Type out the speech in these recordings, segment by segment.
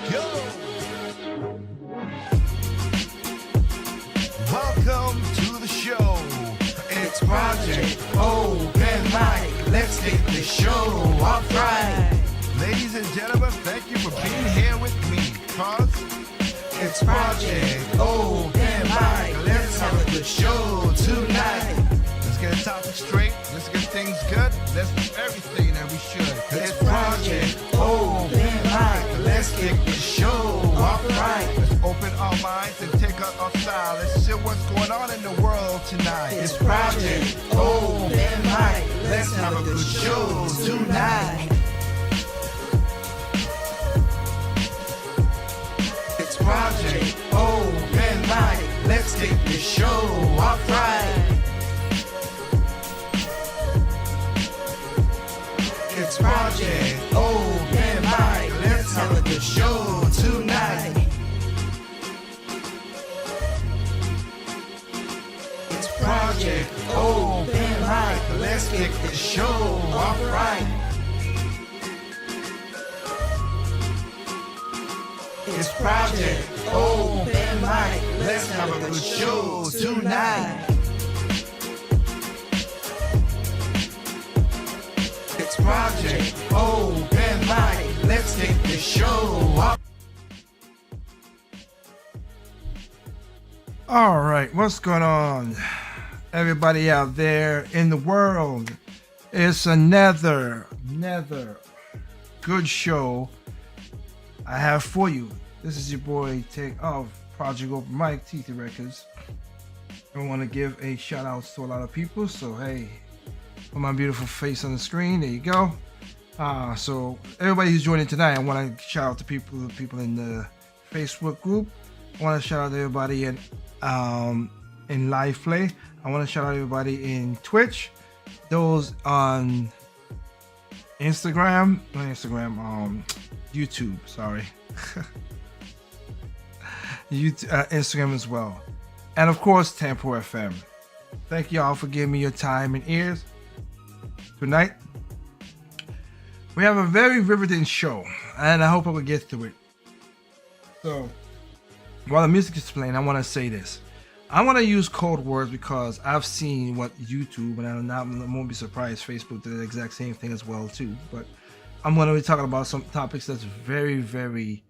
go. Welcome to the show. It's Project Open Mic. Let's get the show off right. Ladies and gentlemen, thank you for being here with me, cause it's Project Open Mic. Let's have a good show tonight. Let's get a topic straight. Let's get things good. Let's do everything that we should. It's Project Open Mic. Let's get the show off right. Let's open our minds and take out our style. Let's see what's going on in the world tonight. It's Project Open Mic. Let's have a good show tonight. It's Project Open Mic. Let's get the show off right. It's Project Open Mic. Let's have a good show tonight. It's Project Open Mic. Let's get the show off right. It's Project Open Mic. Let's have a good show tonight. It's Project Open Mic. Let's get the show up. All right, what's going on, everybody out there in the world? It's another good show I have for you. This is your boy Take of Project Open Mic, TT Records. I want to give a shout out to a lot of people, so hey, put my beautiful face on the screen. There you go. So everybody who's joining tonight, I want to shout out to the people in the Facebook group. I want to shout out to everybody in live play. I want to shout out everybody in Twitch, those on Instagram, YouTube. Sorry, YouTube, Instagram as well, and of course Tempo FM. Thank y'all for giving me your time and ears. Tonight, we have a very riveting show, and I hope I will get through it. So, while the music is playing, I want to say this. I want to use code words because I've seen what YouTube, and I won't be surprised Facebook did the exact same thing as well too. But I'm going to be talking about some topics that's very, very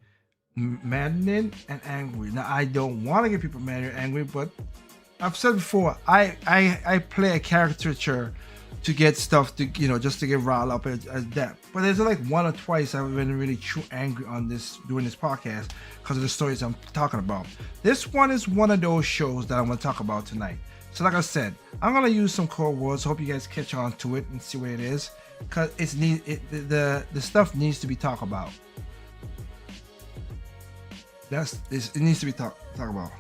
maddening and angry. Now, I don't want to get people mad or angry, but I've said before, I play a caricature to get stuff to, just to get riled up as that. But there's like one or twice I've been really true angry on this, doing this podcast, because of the stories I'm talking about. This one is one of those shows that I'm going to talk about tonight. So like I said, I'm going to use some code words. Hope you guys catch on to it and see what it is, because the stuff needs to be talked about. It needs to be talked about.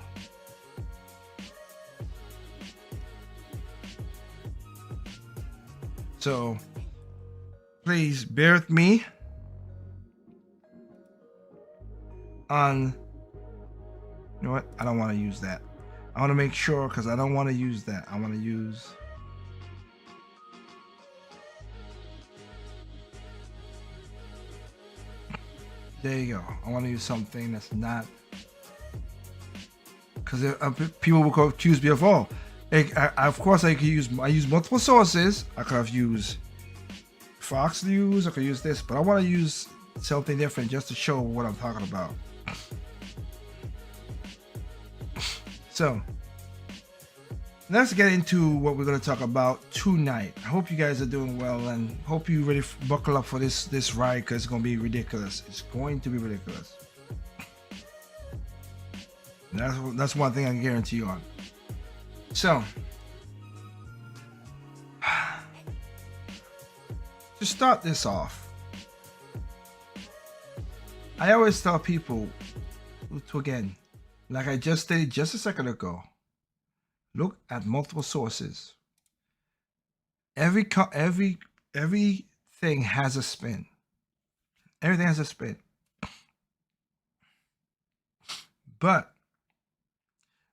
So, please bear with me on, you know what? I don't want to use that. I want to make sure, because I don't want to use that. I want to use, there you go. I want to use something that's not, because people will accuse me of all. Of course, I use multiple sources. I could have used Fox News. I could use this, but I want to use something different just to show what I'm talking about. So, let's get into what we're going to talk about tonight. I hope you guys are doing well, and hope you really buckle up for this ride, because it's going to be ridiculous. It's going to be ridiculous. That's one thing I can guarantee you on. So, to start this off, I always tell people again, like I just stated just a second ago, look at multiple sources. Everything has a spin. Everything has a spin. But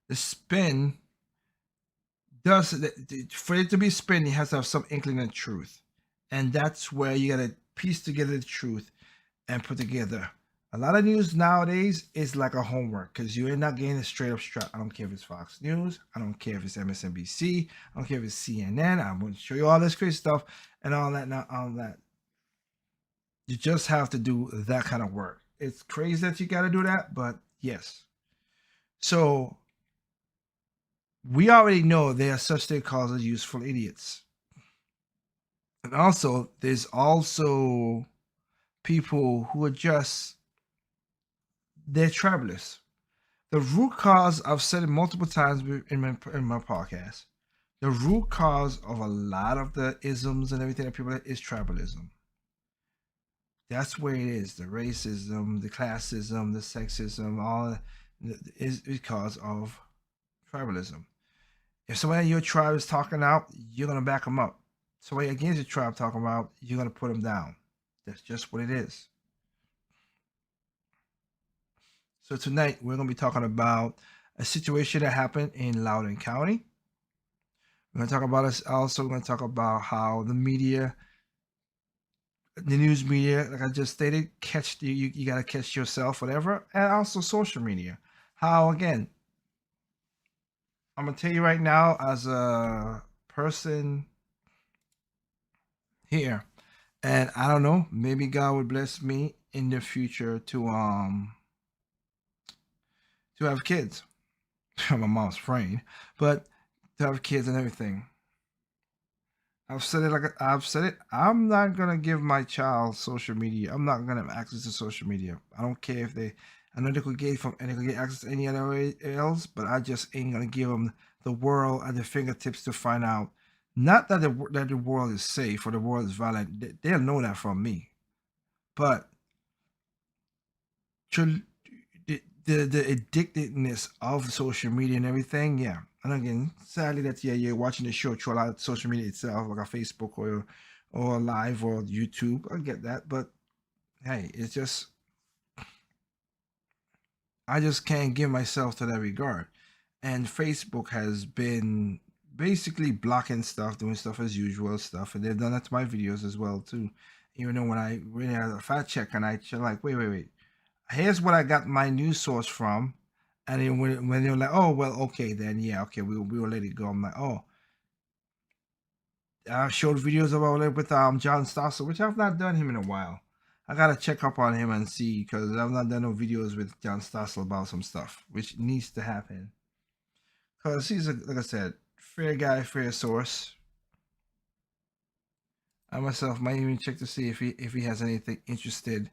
the spin does, for it to be spin, it has to have some inkling of truth. And that's where you gotta piece together the truth and put together A lot of news nowadays is like a homework because you're not getting a straight up strap. I don't care if it's Fox News. I don't care if it's MSNBC. I don't care if it's CNN. I'm going to show you all this crazy stuff and all that. Not all that. You just have to do that kind of work. It's crazy that you got to do that, but yes. So we already know there are such things called as useful idiots. And also, there's also people who are just, they're travelers. The root cause, I've said it multiple times in my podcast, the root cause of a lot of the isms and everything that people is tribalism. That's where it is. The racism, the classism, the sexism, all is because of tribalism. If somebody in your tribe is talking out, you're going to back them up. Somebody against your tribe talking about, you're going to put them down. That's just what it is. So tonight, we're going to be talking about a situation that happened in Loudoun County. We're going to talk about us. Also, we're going to talk about how the media, the news media, like I just stated, catch you got to catch yourself, whatever. And also social media. How, again, I'm going to tell you right now, as a person here, and I don't know, maybe God would bless me in the future to have kids. My mom's praying, but to have kids and everything. I've said it. I'm not gonna give my child social media. I'm not gonna have access to social media. I don't care if they. I know they could get access to any other way else, but I just ain't gonna give them the world at their fingertips to find out. Not that the world is safe or the world is violent. They'll know that from me, but the addictedness of social media and everything, yeah. And again, sadly that you're watching the show through a lot of social media itself, like a Facebook or live or YouTube. I get that, but hey, it's just I just can't give myself to that regard. And Facebook has been basically blocking stuff, doing stuff as usual stuff, and they've done that to my videos as well too. Even though when I really had a fact check and I like, wait. Here's what I got my news source from. And then when they're like, oh, well, okay, then yeah, okay, we will let it go. I'm like, oh, I showed videos about it with John Stossel, which I've not done him in a while. I gotta check up on him and see, because I've not done no videos with John Stossel about some stuff, which needs to happen. Because he's like I said, fair guy, fair source. I myself might even check to see if he has anything interested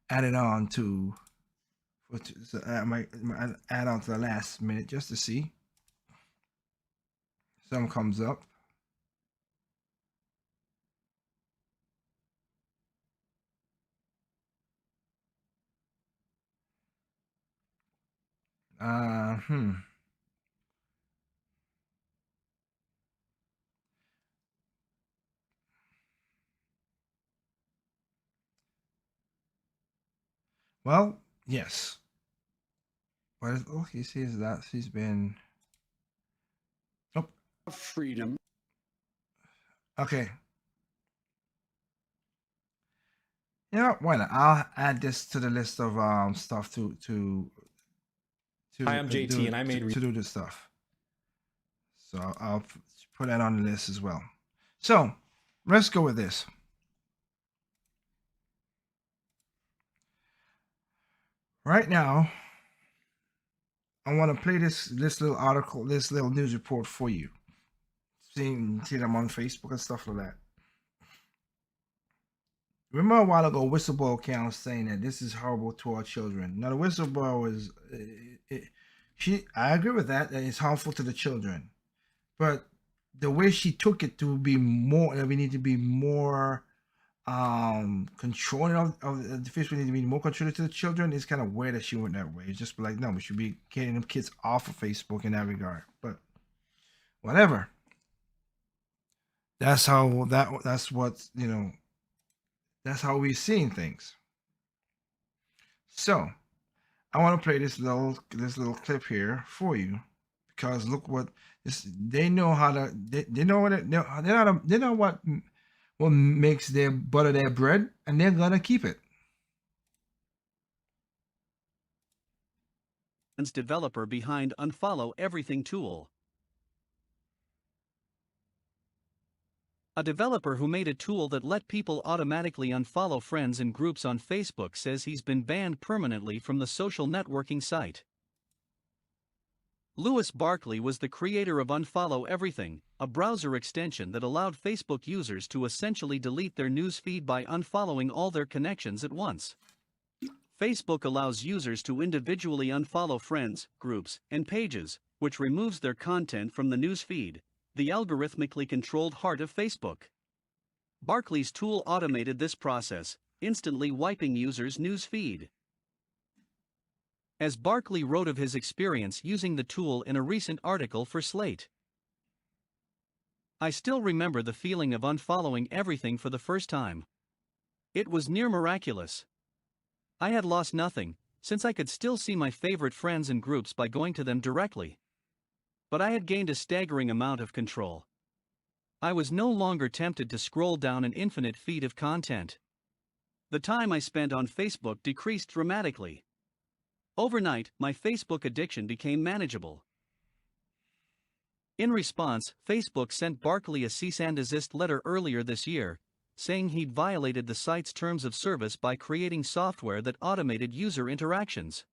added on to. So I might add on to the last minute just to see. Some comes up. Well, yes. But he sees that she's been. Oh. Freedom. Okay. You know, why not? I'll add this to the list of stuff to Hi, I'm JT, and I made to do this stuff. So I'll put that on the list as well. So let's go with this. Right now, I want to play this little article, this little news report for you. See them on Facebook and stuff like that. Remember a while ago, whistleblower account saying that this is horrible to our children. Now the whistleblower is, I agree with that it's harmful to the children, but the way she took it to be more, that we need to be more controlling of the fish, we need to be more controlling to the children, is kind of weird that she went that way. It's just like, no, we should be getting them kids off of Facebook in that regard. But whatever. That's how that's what, you know, that's how we're seeing things. So I want to play this little clip here for you, because look what this, they know how to, they know what it, they know what makes their butter their bread, and they're gonna keep it. developer behind Unfollow Everything tool. A developer who made a tool that let people automatically unfollow friends and groups on Facebook says he's been banned permanently from the social networking site. Lewis Barkley was the creator of Unfollow Everything, a browser extension that allowed Facebook users to essentially delete their news feed by unfollowing all their connections at once. Facebook allows users to individually unfollow friends, groups, and pages, which removes their content from the news feed, the algorithmically controlled heart of Facebook. Barkley's tool automated this process, instantly wiping users' news feed. As Barkley wrote of his experience using the tool in a recent article for Slate, "I still remember the feeling of unfollowing everything for the first time. It was near miraculous. I had lost nothing, since I could still see my favorite friends and groups by going to them directly. But I had gained a staggering amount of control. I was no longer tempted to scroll down an infinite feed of content. The time I spent on Facebook decreased dramatically. Overnight, my Facebook addiction became manageable." In response, Facebook sent Barkley a cease and desist letter earlier this year, saying he'd violated the site's terms of service by creating software that automated user interactions.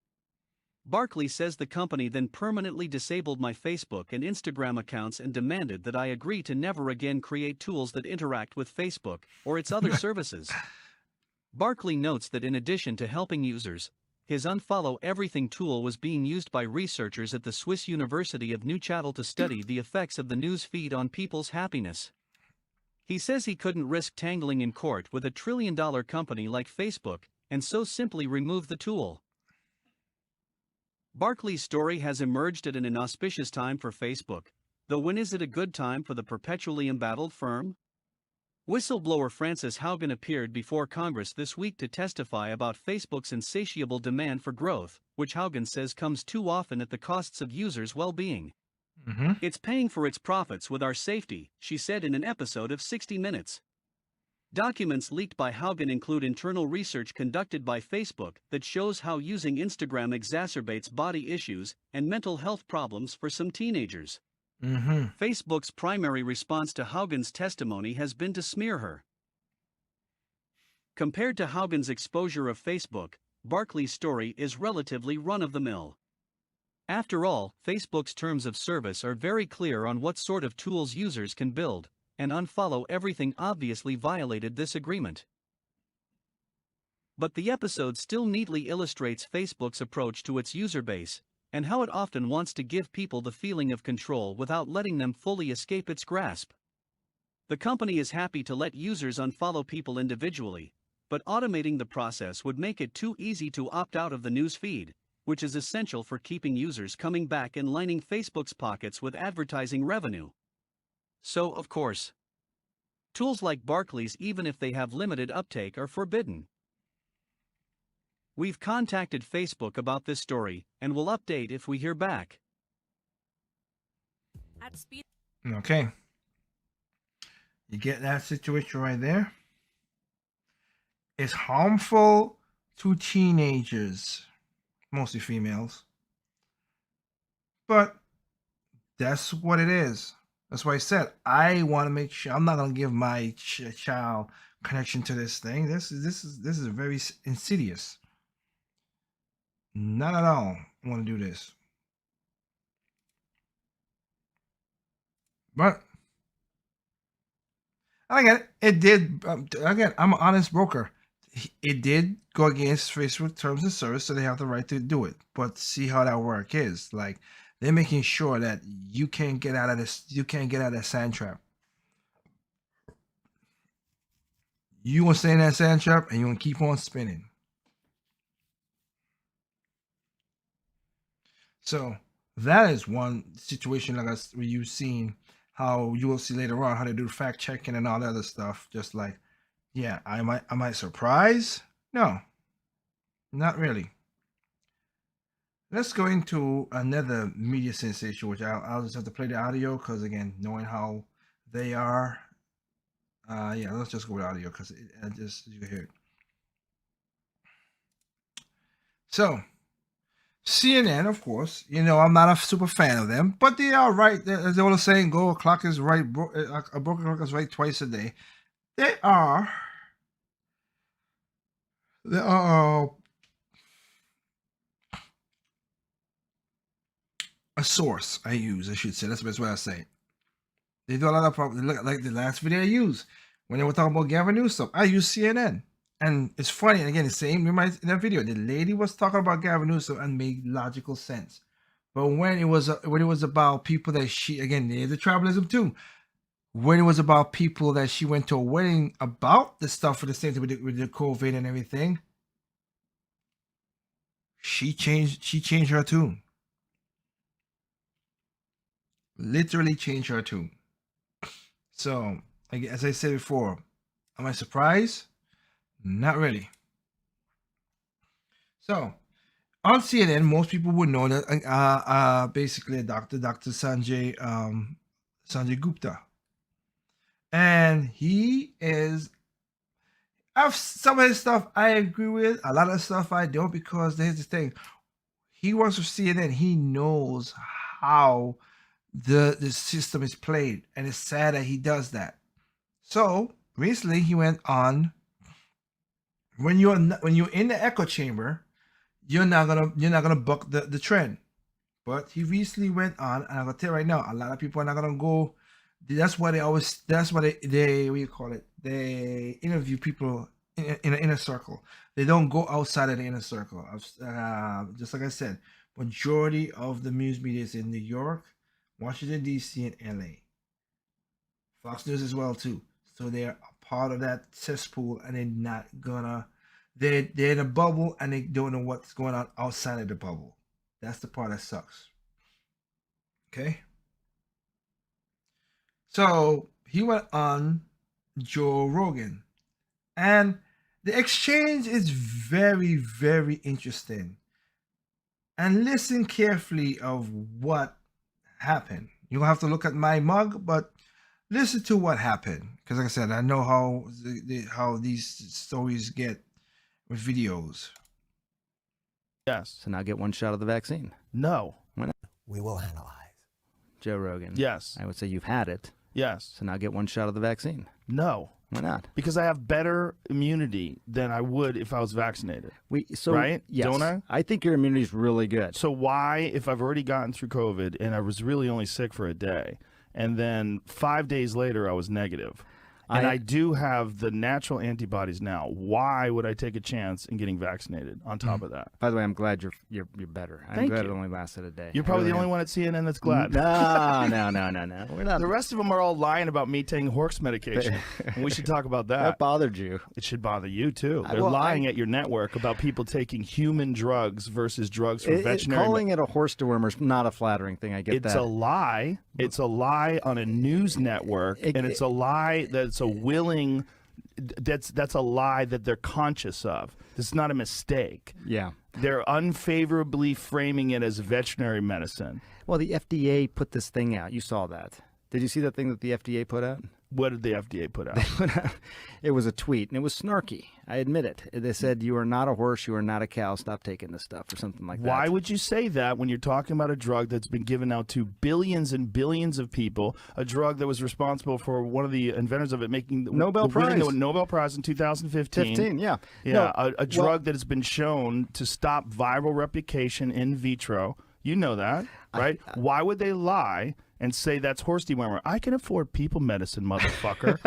Barkley says the company then permanently disabled my Facebook and Instagram accounts and demanded that I agree to never again create tools that interact with Facebook or its other services. Barkley notes that in addition to helping users, his Unfollow Everything tool was being used by researchers at the Swiss University of Neuchâtel to study the effects of the news feed on people's happiness. He says he couldn't risk tangling in court with a trillion-dollar company like Facebook, and so simply removed the tool. Barkley's story has emerged at an inauspicious time for Facebook, though when is it a good time for the perpetually embattled firm? Whistleblower Frances Haugen appeared before Congress this week to testify about Facebook's insatiable demand for growth, which Haugen says comes too often at the costs of users' well-being. "It's paying for its profits with our safety," she said in an episode of 60 Minutes. Documents leaked by Haugen include internal research conducted by Facebook that shows how using Instagram exacerbates body issues and mental health problems for some teenagers. Facebook's primary response to Haugen's testimony has been to smear her. Compared to Haugen's exposure of Facebook, Barkley's story is relatively run-of-the-mill. After all, Facebook's terms of service are very clear on what sort of tools users can build, and Unfollow Everything obviously violated this agreement. But the episode still neatly illustrates Facebook's approach to its user base, and how it often wants to give people the feeling of control without letting them fully escape its grasp. The company is happy to let users unfollow people individually, but automating the process would make it too easy to opt out of the news feed, which is essential for keeping users coming back and lining Facebook's pockets with advertising revenue. So, of course, tools like Barkley's, even if they have limited uptake, are forbidden. We've contacted Facebook about this story, and will update if we hear back. Okay. You get that situation right there? It's harmful to teenagers, mostly females. But that's what it is. That's why I said I want to make sure I'm not going to give my child connection to this thing. This is very insidious. Not at all want to do this. But I get it. It did. Again, I'm an honest broker. It did go against Facebook terms of service, so they have the right to do it. But see how that work is. Like, they're making sure that you can't get out of this. You can't get out of that sand trap. You want to stay in that sand trap, and you want to keep on spinning. So that is one situation, like where you've seen how you will see later on how they do fact checking and all that other stuff. Just like, yeah, am I surprised? No, not really. Let's go into another media sensation, which I'll just have to play the audio because, again, knowing how they are. Yeah, let's just go with audio because you can hear it. So CNN, of course. You know, I'm not a super fan of them, but they are right. As the old saying, "Go a clock is right. A broken clock is right twice a day." They are. They are a source I use. I should say that's the best way I say it. They do a lot of problems. Look like the last video I used when they were talking about Gavin Newsom. I use CNN. And it's funny, and again, the same in that video. The lady was talking about Gavin Newsom and made logical sense. But when it was about people that she, again, there's the tribalism too. When it was about people that she went to a wedding about the stuff for the same thing with the COVID and everything, she changed her tune. Literally changed her tune. So, as I said before, am I surprised? Not really. So, on CNN, most people would know that basically Dr. Sanjay Gupta, and he is. Some of his stuff I agree with, a lot of stuff I don't, because here's the thing: he works for CNN. He knows how the system is played, and it's sad that he does that. So recently, he went on. When you're in the echo chamber, you're not gonna buck the trend. But he recently went on, and I'm gonna tell you right now, a lot of people are not gonna go. That's why they what you call it? They interview people in an inner circle. They don't go outside of the inner circle. Just like I said, majority of the news media is in New York, Washington D.C., and L.A. Fox News as well too. So they're a part of that cesspool, and they're not gonna. They're in a bubble, and they don't know what's going on outside of the bubble. That's the part that sucks. Okay. So he went on Joe Rogan, and the exchange is very, very interesting. And listen carefully of what happened. You don't have to look at my mug, but listen to what happened, because like I said, I know how these stories get with videos. Yes. So now get one shot of the vaccine. No. Why not? We will analyze. Joe Rogan. Yes. I would say you've had it. Yes. So now get one shot of the vaccine. No. Why not? Because I have better immunity than I would if I was vaccinated. Right? Yes. Don't I? I think your immunity is really good. So why, if I've already gotten through COVID and I was really only sick for a day, and then 5 days later I was negative, and I do have the natural antibodies now, why would I take a chance in getting vaccinated on top of that? By the way, I'm glad you're better. I'm glad it only lasted a day. You're probably the only one at CNN that's glad. No. We're not. The rest of them are all lying about me taking horse medication. And we should talk about that. That bothered you. It should bother you, too. They're lying at your network about people taking human drugs versus drugs for veterinary. Calling it a horse dewormer is not a flattering thing. I get that. It's a lie. It's a lie on a news network, and it's a lie that's a willing. That's a lie that they're conscious of. This is not a mistake. Yeah. They're unfavorably framing it as veterinary medicine. Well, the FDA put this thing out. You saw that. Did you see that thing that the FDA put out? What did the FDA put out? It was a tweet, and it was snarky. I admit it. They said, "You are not a horse. You are not a cow. Stop taking this stuff," or something like that. Why would you say that when you're talking about a drug that's been given out to billions and billions of people, a drug that was responsible for one of the inventors of it winning the Nobel Prize in 2015? Yeah. Yeah, a drug that has been shown to stop viral replication in vitro. You know that, right? Why would they lie and say that's horse dewormer? I can afford people medicine, motherfucker.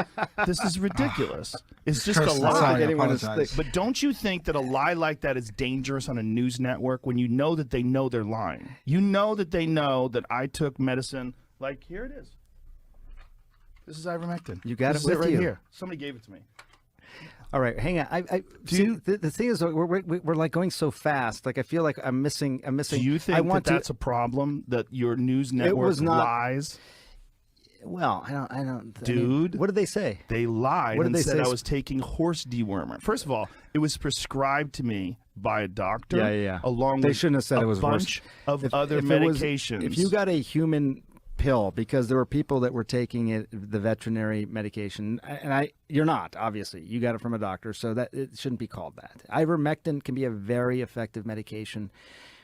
This is ridiculous. It's just a lie. But don't you think that a lie like that is dangerous on a news network when you know that they know they're lying? You know that they know that I took medicine. Like, here it is. This is ivermectin. You got this it with right you. Here. Somebody gave it to me. All right, hang on. The thing is, we're like going so fast. Like I feel like I'm missing. Do you think that's a problem, that your news network lies? Well, I don't. Dude, I mean, what did they say? They lied and said say? I was taking horse dewormer. First of all, it was prescribed to me by a doctor. Yeah. Along they with shouldn't have said it was a bunch of other medications. If you got a human pill, because there were people that were taking the veterinary medication, and you're not, obviously, you got it from a doctor, so that it shouldn't be called that. Ivermectin can be a very effective medication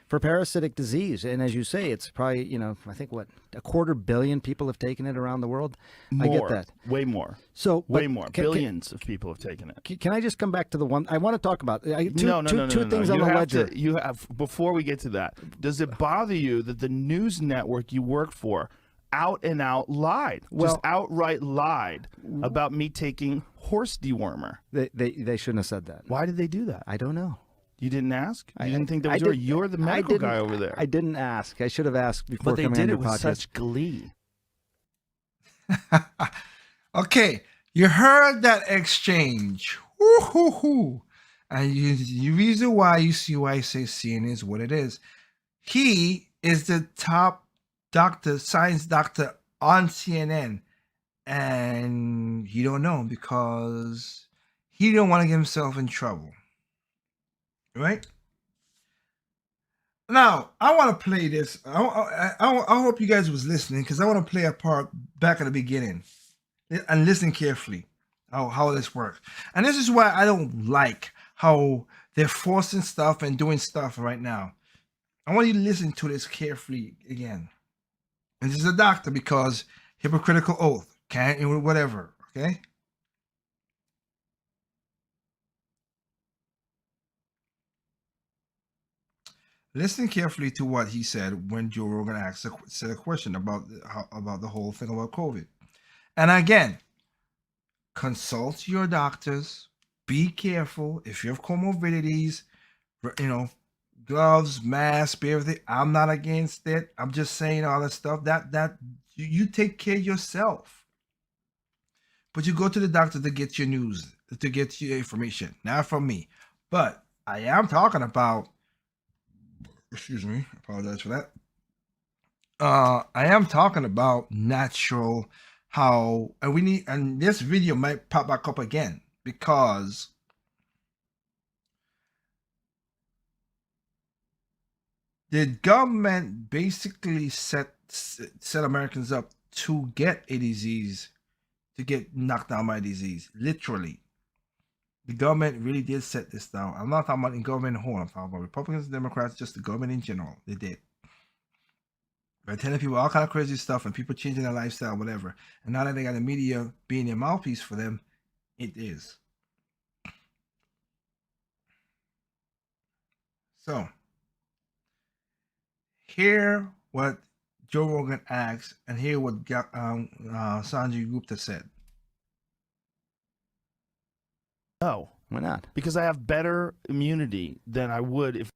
for parasitic disease. And as you say, it's probably, I think what, 250 million people have taken it around the world. More, I get that. way more. So Way more. Billions of people have taken it. Can I just come back to the one I want to talk about? Two things you on the have ledger. you have, before we get to that, does it bother you that the news network you work for out and out lied, just outright lied about me taking horse dewormer? They shouldn't have said that. Why did they do that? I don't know. You didn't ask? You didn't think that was you're the medical guy over there. I didn't ask. I should have asked before but they coming did on it your with podcast. such glee. Okay, you heard that exchange. Woo-hoo-hoo. And the reason why you see why I say CNN is what it is. He is the top doctor, science doctor on CNN. And he don't know because he don't want to get himself in trouble. Right? Now, I want to play this. I hope you guys was listening because I want to play a part back at the beginning and listen carefully how this works. And this is why I don't like how they're forcing stuff and doing stuff right now. I want you to listen to this carefully again. And this is a doctor because hypocritical oath, can't, whatever, okay? Listen carefully to what he said when Joe Rogan said a question about the whole thing about COVID. And again, consult your doctors. Be careful. If you have comorbidities, gloves, mask, everything. I'm not against it. I'm just saying all that stuff. That you take care of yourself. But you go to the doctor to get your news, to get your information. Not from me. But I am talking about. Excuse me, apologize for that. I am talking about natural, and this video might pop back up again because the government basically set Americans up to get a disease, to get knocked down by a disease, literally. The government really did set this down. I'm not talking about the government in whole. I'm talking about Republicans, Democrats, just the government in general. They did. By telling people all kind of crazy stuff and people changing their lifestyle, whatever. And now that they got the media being their mouthpiece for them, it is. So, hear what Joe Rogan asked and hear what Sanjay Gupta said. No. Why not? Because I have better immunity than I would if...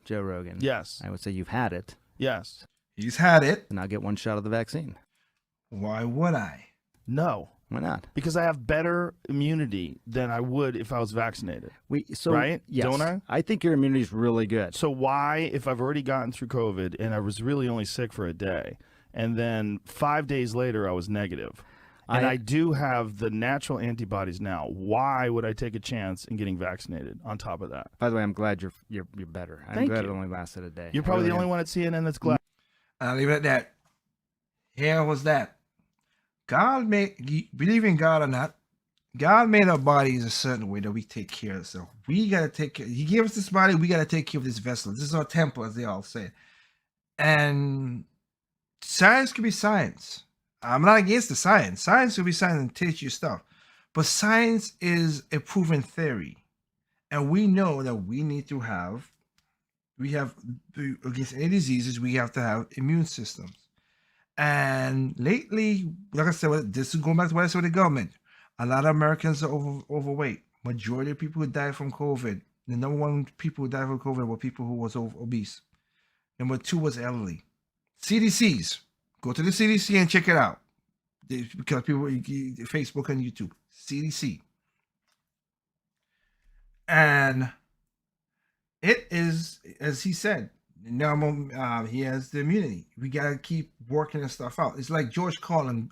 Joe Rogan. Yes. I would say you've had it. Yes. He's had it. And I'll get one shot of the vaccine. Why would I? No. Why not? Because I have better immunity than I would if I was vaccinated. Right? Yes. Don't I? I think your immunity is really good. So why, if I've already gotten through COVID and I was really only sick for a day, and then 5 days later I was negative, and I do have the natural antibodies now, why would I take a chance in getting vaccinated on top of that? By the way, I'm glad you're better. I'm glad it only lasted a day. You're probably the only one at CNN that's glad. I'll leave it at that. Here was that. Believe in God or not, God made our bodies a certain way that we take care of. So we got to take care. He gave us this body. We got to take care of this vessel. This is our temple, as they all say. And science can be science. I'm not against the science. Science will be science and teach you stuff. But science is a proven theory. And we know that against any diseases, we have to have immune systems. And lately, like I said, this is going back to what I said with the government. A lot of Americans are overweight. Majority of people who died from COVID, the number one people who died from COVID were people who was obese. Number two was elderly. CDCs. Go to the CDC and check it out. Because people, Facebook and YouTube. CDC. And it is, as he said, now he has the immunity. We got to keep working this stuff out. It's like George Carlin.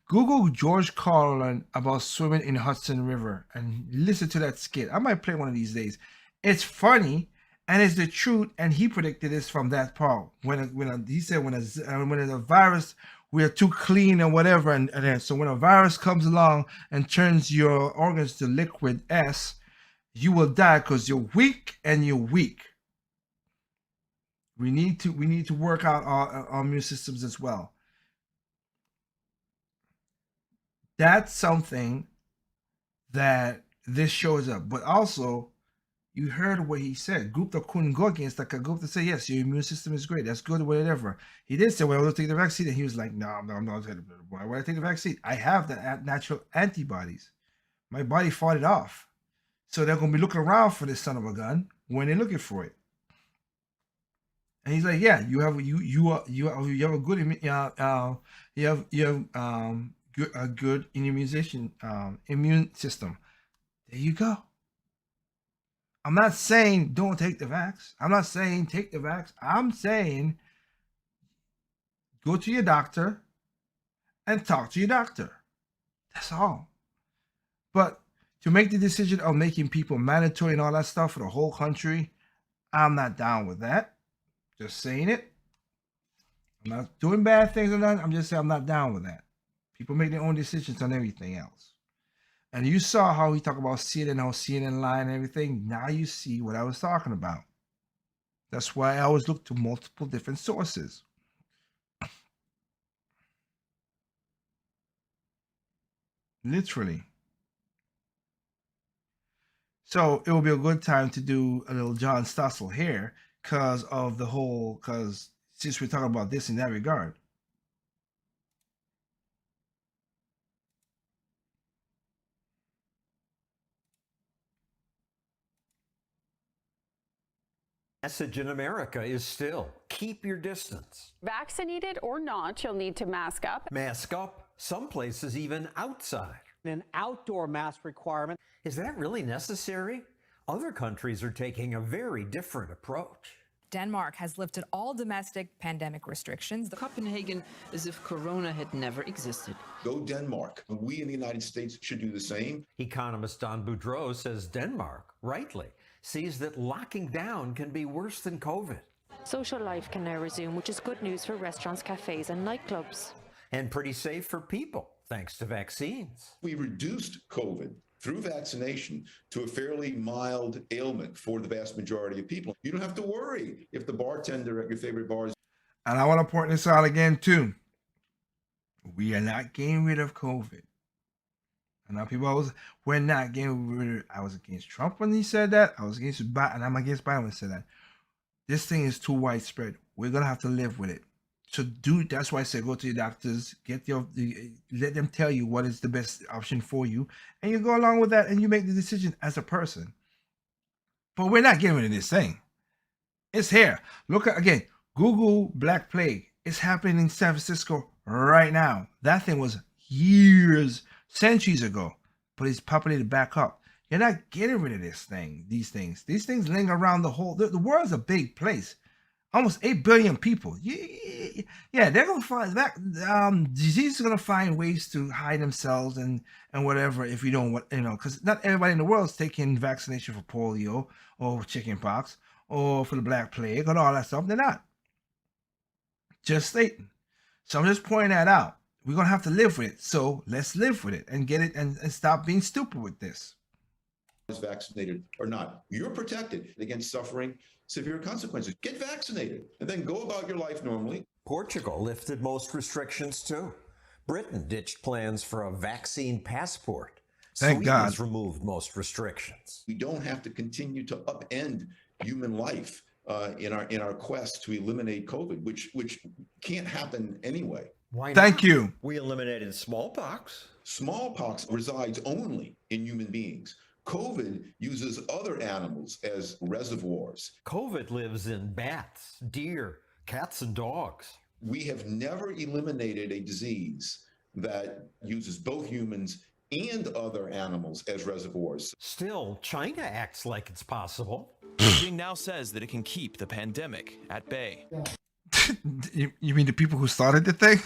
Google George Carlin about swimming in the Hudson River and listen to that skit. I might play one of these days. It's funny. And it's the truth, and he predicted this from that part. He said when a virus, we are too clean or whatever, and so when a virus comes along and turns your organs to liquid S, you will die because you're weak and you're weak. We need to work out our immune systems as well. That's something that this shows up. But also, you heard what he said. Group that couldn't go against like a group that say, yes, your immune system is great. That's good, whatever. He did say, well, I will take the vaccine. And he was like, no, I'm not going to. Why would I take the vaccine? I have the natural antibodies. My body fought it off. So they're going to be looking around for this son of a gun when they're looking for it. And he's like, yeah, you have a good a good immune system. There you go. I'm not saying don't take the vax. I'm not saying take the vax. I'm saying go to your doctor and talk to your doctor. That's all. But to make the decision of making people mandatory and all that stuff for the whole country, I'm not down with that. Just saying it. I'm not doing bad things or nothing. I'm just saying I'm not down with that. People make their own decisions on everything else. And you saw how he talked about CNN line and everything. Now you see what I was talking about. That's why I always look to multiple different sources. Literally. So it will be a good time to do a little John Stossel here because since we're talking about this in that regard. Message in America is still keep your distance. Vaccinated or not, you'll need to mask up. Mask up, some places even outside. An outdoor mask requirement. Is that really necessary? Other countries are taking a very different approach. Denmark has lifted all domestic pandemic restrictions. Copenhagen as if Corona had never existed. Go Denmark. We in the United States should do the same. Economist Don Boudreaux says Denmark, rightly, sees that locking down can be worse than COVID. Social life can now resume, which is good news for restaurants, cafes and nightclubs. And pretty safe for people, thanks to vaccines. We reduced COVID through vaccination to a fairly mild ailment for the vast majority of people. You don't have to worry if the bartender at your favorite bar is... And I want to point this out again, too. We are not getting rid of COVID. And now people we're not getting rid of it. I was against Trump when he said that. I was against Biden, and I'm against Biden when he said that. This thing is too widespread. We're going to have to live with it. So that's why I say go to your doctors, let them tell you what is the best option for you, and you go along with that and you make the decision as a person. But we're not getting rid of this thing. It's here. Look at, again, Google Black Plague. It's happening in San Francisco right now. That thing was centuries ago, but it's populated back up. You're not getting rid of this thing, these things. These things linger around the world's a big place. Almost 8 billion people. Yeah, they're gonna find that disease is gonna find ways to hide themselves and whatever if you don't because not everybody in the world is taking vaccination for polio or chickenpox or for the Black Plague and all that stuff. They're not. Just stating. So I'm just pointing that out. We're gonna have to live with it. So let's live with it and get it and stop being stupid with this. Vaccinated or not, you're protected against suffering severe consequences. Get vaccinated and then go about your life normally. Portugal lifted most restrictions too. Britain ditched plans for a vaccine passport. Thank God. Sweden's removed most restrictions. We don't have to continue to upend human life in our quest to eliminate COVID, which can't happen anyway. Why not? Thank you. We eliminated smallpox. Smallpox resides only in human beings. COVID uses other animals as reservoirs. COVID lives in bats, deer, cats, and dogs. We have never eliminated a disease that uses both humans and other animals as reservoirs. Still, China acts like it's possible. Beijing now says that it can keep the pandemic at bay. You mean the people who started the thing?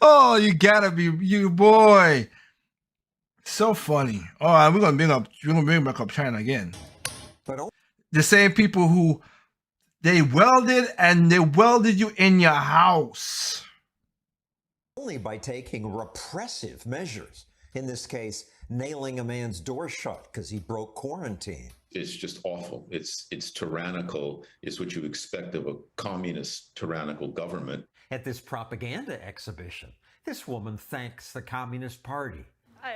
Oh, you gotta be you boy. So funny. All right, we're gonna bring back up China again. But the same people who they welded you in your house. Only by taking repressive measures. In this case, nailing a man's door shut because he broke quarantine. It's just awful. It's tyrannical. It's what you expect of a communist tyrannical government. At this propaganda exhibition, this woman thanks the Communist Party.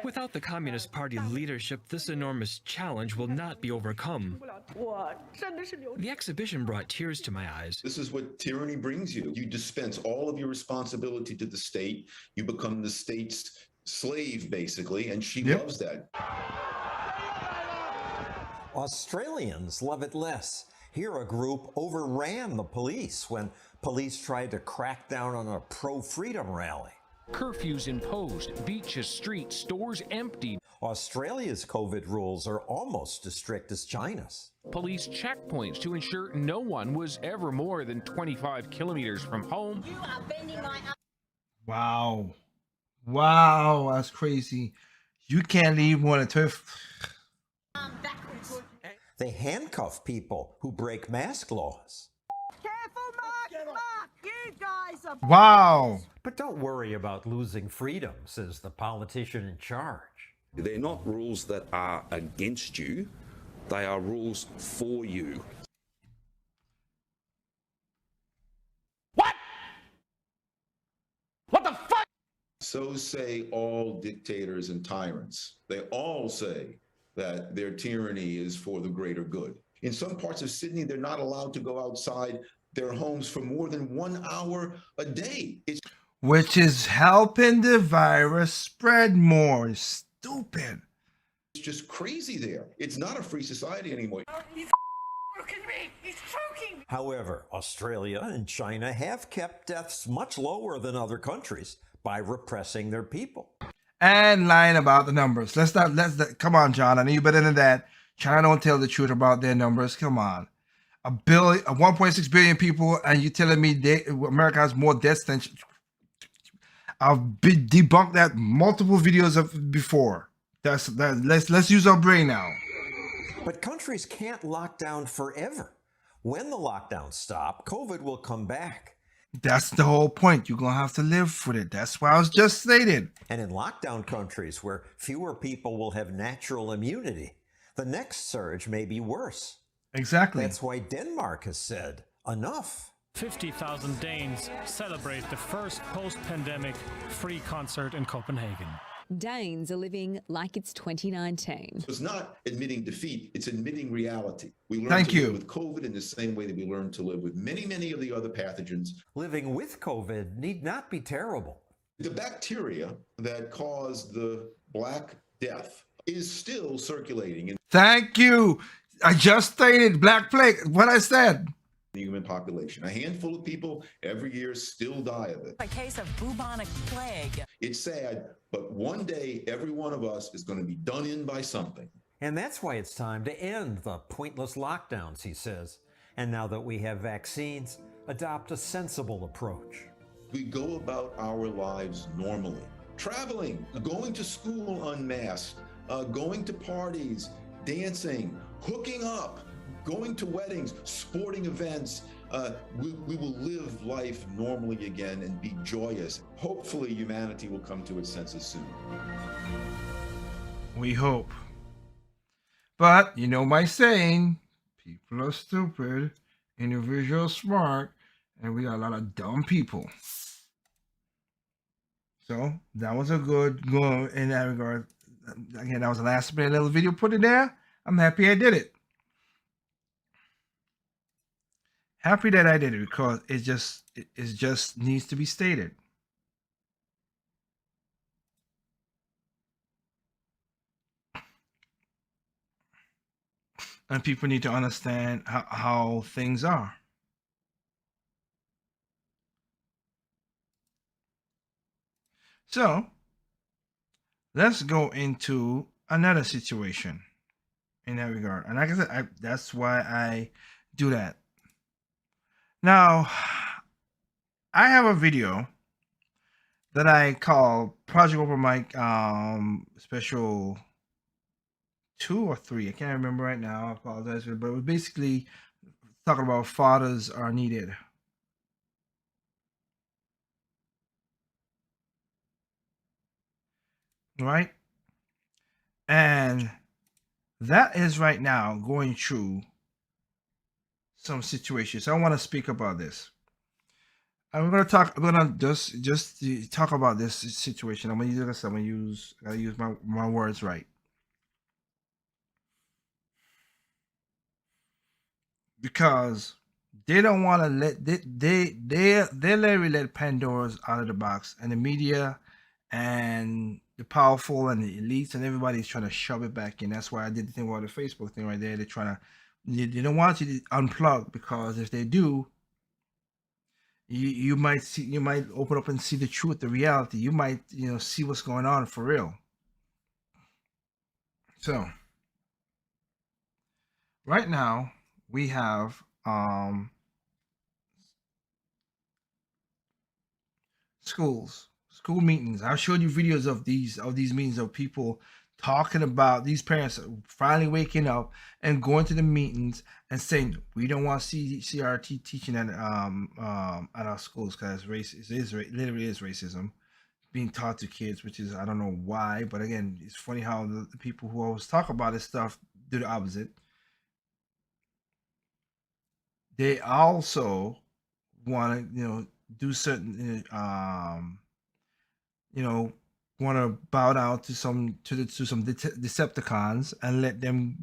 Without the Communist Party leadership, this enormous challenge will not be overcome. The exhibition brought tears to my eyes. This is what tyranny brings you. You dispense all of your responsibility to the state. You become the state's slave, basically, and she loves that. Australians love it less. Here, a group overran the police when police tried to crack down on a pro-freedom rally. Curfews imposed, beaches, streets, stores emptied. Australia's COVID rules are almost as strict as China's. Police checkpoints to ensure no one was ever more than 25 kilometers from home. You are bending my... Wow. Wow, that's crazy. You can't leave more than 12. They handcuff people who break mask laws. Careful, Mark! Mark, you guys are... Wow. But don't worry about losing freedom, says the politician in charge. They're not rules that are against you. They are rules for you. What? What the fuck? So say all dictators and tyrants. They all say that their tyranny is for the greater good. In some parts of Sydney, they're not allowed to go outside their homes for more than 1 hour a day. Which is helping the virus spread more. It's stupid. It's just crazy there. It's not a free society anymore. He's choking me! He's choking me! However, Australia and China have kept deaths much lower than other countries by repressing their people. And lying about the numbers. Come on, John. I know you better than that. China don't tell the truth about their numbers. Come on. 1.6 billion people, and you telling me America has more deaths than... I've debunked that multiple videos of before. Let's use our brain now. But countries can't lock down forever. When the lockdowns stop, COVID will come back. That's the whole point. You're going to have to live with it. That's why I was just stated. And in lockdown countries where fewer people will have natural immunity, the next surge may be worse. Exactly. That's why Denmark has said, enough. 50,000 Danes celebrate the first post-pandemic free concert in Copenhagen. Danes are living like it's 2019. It's not admitting defeat, it's admitting reality. We learn Thank to you. live with COVID in the same way that we learn to live with many, many of the other pathogens. Living with COVID need not be terrible. The bacteria that caused the Black Death is still circulating in Thank you. I just stated Black Plague. What I said. the human population. A handful of people every year still die of it. A case of bubonic plague. It's sad, but one day every one of us is going to be done in by something. And that's why it's time to end the pointless lockdowns, he says. And now that we have vaccines, adopt a sensible approach. We go about our lives normally. Traveling, going to school unmasked, going to parties, dancing, hooking up, going to weddings, sporting events. We will live life normally again and be joyous. Hopefully humanity will come to its senses soon. We hope. But you know my saying, people are stupid, individuals smart, and we got a lot of dumb people. So that was a good go in that regard. Again, that was the last minute little video put in there. I'm happy I did it. Happy that I did it because it just needs to be stated. And people need to understand how things are. So let's go into another situation in that regard. And like I said, that's why I do that. Now, I have a video that I call Project Open Mic Special 2 or 3. I can't remember right now. I apologize for it. But it was basically talking about fathers are needed. Right? And that is right now going through some situations. I want to speak about this. I'm gonna just talk about this situation. I'm gonna use this. I gotta use my words right. Because they don't want to let they literally let Pandora's out of the box, and the media and the powerful and the elites and everybody's trying to shove it back in. That's why I did the thing about the Facebook thing right there. They're trying to they don't want you to unplug, because if they do, you might open up and see the truth, the reality. You might see what's going on for real. So right now we have school meetings. I showed you videos of these meetings of people talking about these parents finally waking up and going to the meetings and saying we don't want CRT teaching at our schools, because literally is racism being taught to kids, which is, I don't know why, but again, it's funny how the people who always talk about this stuff do the opposite. They also want to do certain want to bow down to some Decepticons and let them,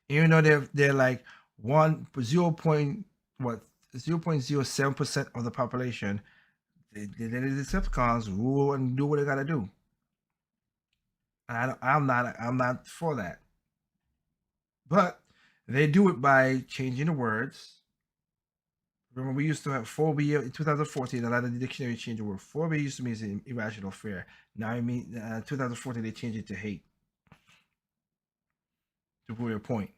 even though they're like 0.07% of the population. They let the Decepticons rule and do what they gotta do. I'm not for that, but they do it by changing the words. Remember, we used to have phobia in 2014. A lot of the dictionary changed the word. Phobia used to mean irrational fear. Now, 2014, they changed it to hate. To prove your point.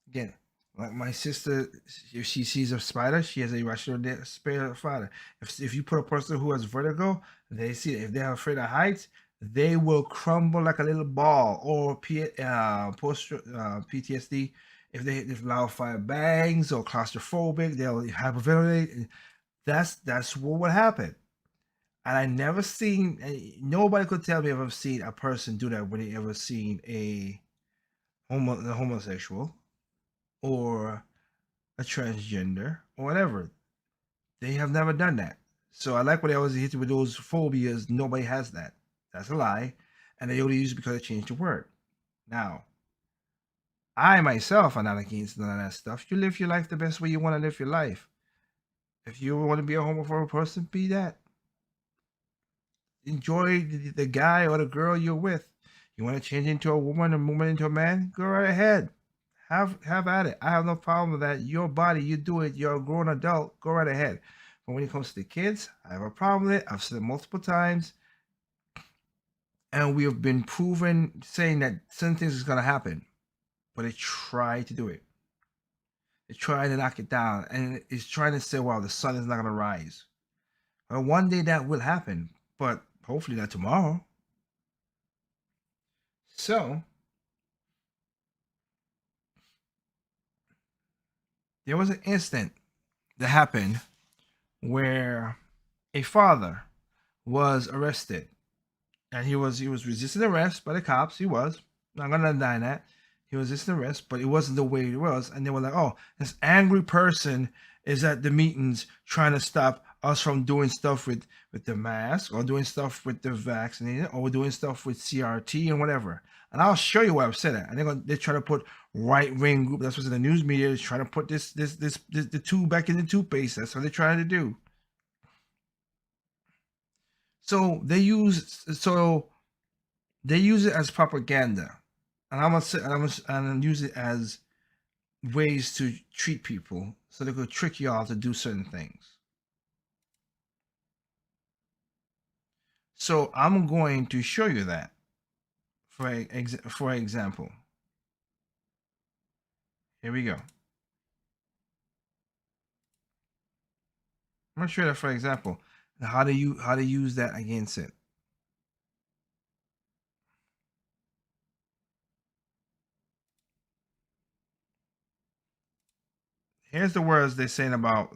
Again, like my sister, if she sees a spider, she has a irrational spider. If you put a person who has vertigo, they see it. If they're afraid of heights, they will crumble like a little ball. Or PTSD. If loud fire bangs or claustrophobic, they'll hyperventilate. That's what would happen. And I never seen, nobody could tell me if I've seen a person do that when they ever seen a homosexual or a transgender or whatever. They have never done that. So I like what they always hit you with those phobias. Nobody has that. That's a lie. And they only use it because they changed the word. Now, I myself am not against none of that stuff. You live your life the best way you want to live your life. If you want to be a homophobic person, be that. Enjoy the guy or the girl you're with. You want to change into a woman into a man? Go right ahead. Have at it. I have no problem with that. Your body, you do it. You're a grown adult. Go right ahead. But when it comes to the kids, I have a problem with it. I've said it multiple times. And we have been proven saying that certain things is going to happen. But they try to do it. They try to knock it down. And it's trying to say, well, the sun is not going to rise. Well, one day that will happen. But hopefully not tomorrow. So, there was an incident that happened where a father was arrested. And he was resisting arrest by the cops. He was. I'm not gonna deny that. He was resisting arrest, but it wasn't the way it was. And they were like, oh, this angry person is at the meetings trying to stop us from doing stuff with the mask, or doing stuff with the vaccinated, or doing stuff with CRT and whatever. And I'll show you why I've said that. And they're trying to put right-wing group. That's what's in the news media. Is trying to put the tube back in the toothpaste. That's what they're trying to do. So they use it as propaganda, and I'm gonna use it as ways to treat people, so they could trick y'all to do certain things. So I'm going to show you that. For example, here we go. I'm gonna show you that for example. How to use that against it. Here's the words they're saying about